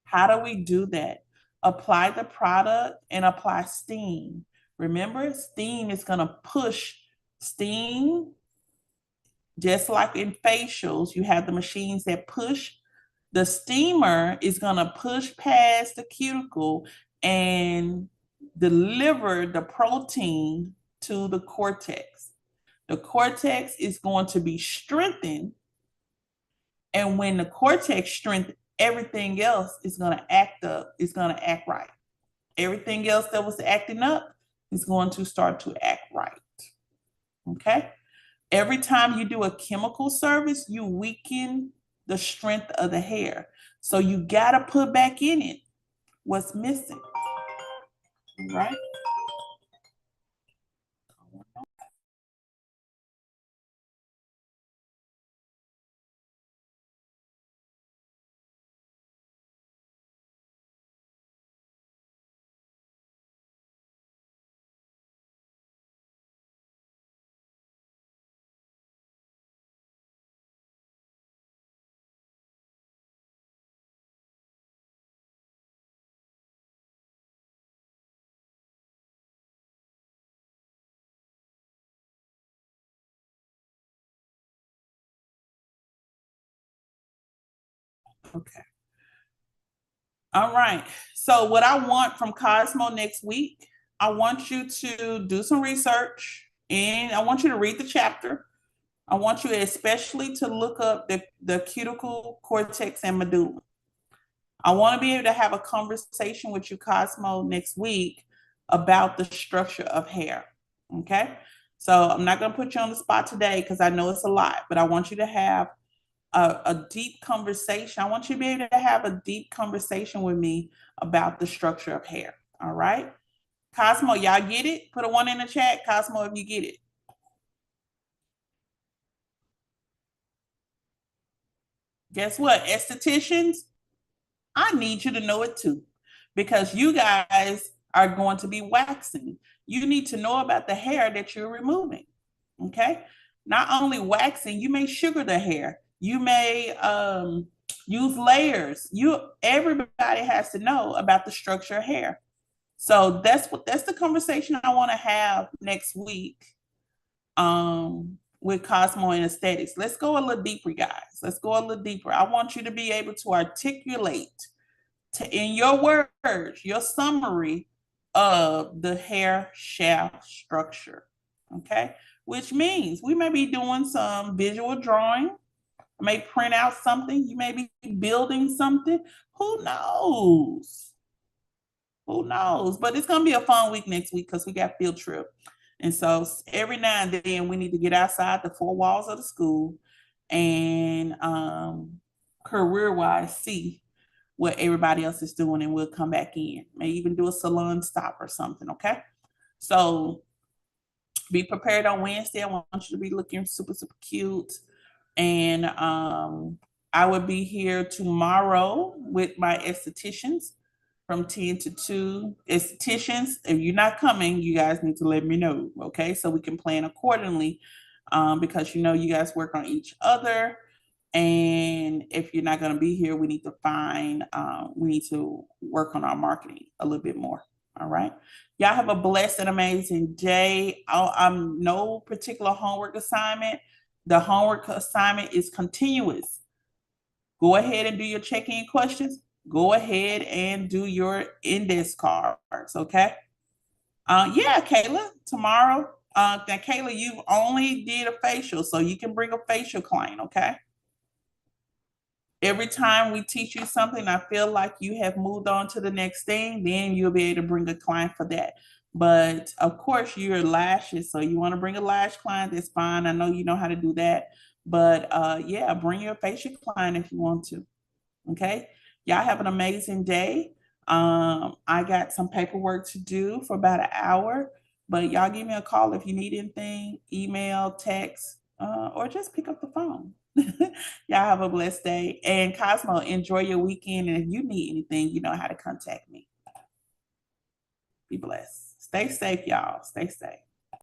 [SPEAKER 1] How do we do that? Apply the product and apply steam. Remember, steam is gonna push steam, just like in facials, you have the machines that push. The steamer is going to push past the cuticle and deliver the protein to the cortex. The cortex is going to be strengthened. And when the cortex strengthens, everything else is going to act up, it's going to act right. Everything else that was acting up is going to start to act right. Okay? Every time you do a chemical service, you weaken the strength of the hair. So you gotta put back in it what's missing, right? Okay. All right. So what I want from Cosmo next week, I want you to do some research and I want you to read the chapter. I want you especially to look up the cuticle, cortex, and medulla. I want to be able to have a conversation with you, Cosmo, next week about the structure of hair. Okay. So I'm not going to put you on the spot today because I know it's a lot, but I want you to have a deep conversation. I want you to be able to have a deep conversation with me about the structure of hair. All right. Cosmo, y'all get it? Put a 1 in the chat, Cosmo, if you get it. Guess what? Estheticians, I need you to know it too, because you guys are going to be waxing. You need to know about the hair that you're removing. Okay. Not only waxing, you may sugar the hair. You may use layers. Everybody has to know about the structure of hair. So that's the conversation I want to have next week with Cosmo and Aesthetics. Let's go a little deeper, guys. Let's go a little deeper. I want you to be able to articulate in your words, your summary of the hair shaft structure. Okay. Which means we may be doing some visual drawing. I may print out something. You may be building something. Who knows? Who knows? But it's going to be a fun week next week because we got field trip. And so every now and then we need to get outside the 4 walls of the school and career-wise see what everybody else is doing, and we'll come back in. May even do a salon stop or something, okay? So be prepared on Wednesday. I want you to be looking super, super cute. And I will be here tomorrow with my estheticians from 10 to 2. Estheticians, if you're not coming, you guys need to let me know, okay? So we can plan accordingly because you guys work on each other. And if you're not going to be here, we need to work on our marketing a little bit more. All right. Y'all have a blessed and amazing day. I'm no particular homework assignment. The homework assignment is continuous. Go ahead and do your check-in questions. Go ahead and do your index cards. Okay. Yeah, Kayla, tomorrow. Now, Kayla, you only did a facial, so you can bring a facial client. Okay. Every time we teach you something, I feel like you have moved on to the next thing, then you'll be able to bring a client for that. But of course, you're lashes, so you want to bring a lash client, that's fine. I know you know how to do that. But yeah, bring your facial client if you want to. Okay. Y'all have an amazing day. I got some paperwork to do for about an hour, but y'all give me a call if you need anything, email, text, or just pick up the phone. Y'all have a blessed day. And Cosmo, enjoy your weekend. And if you need anything, you know how to contact me. Be blessed. Stay safe, y'all. Stay safe.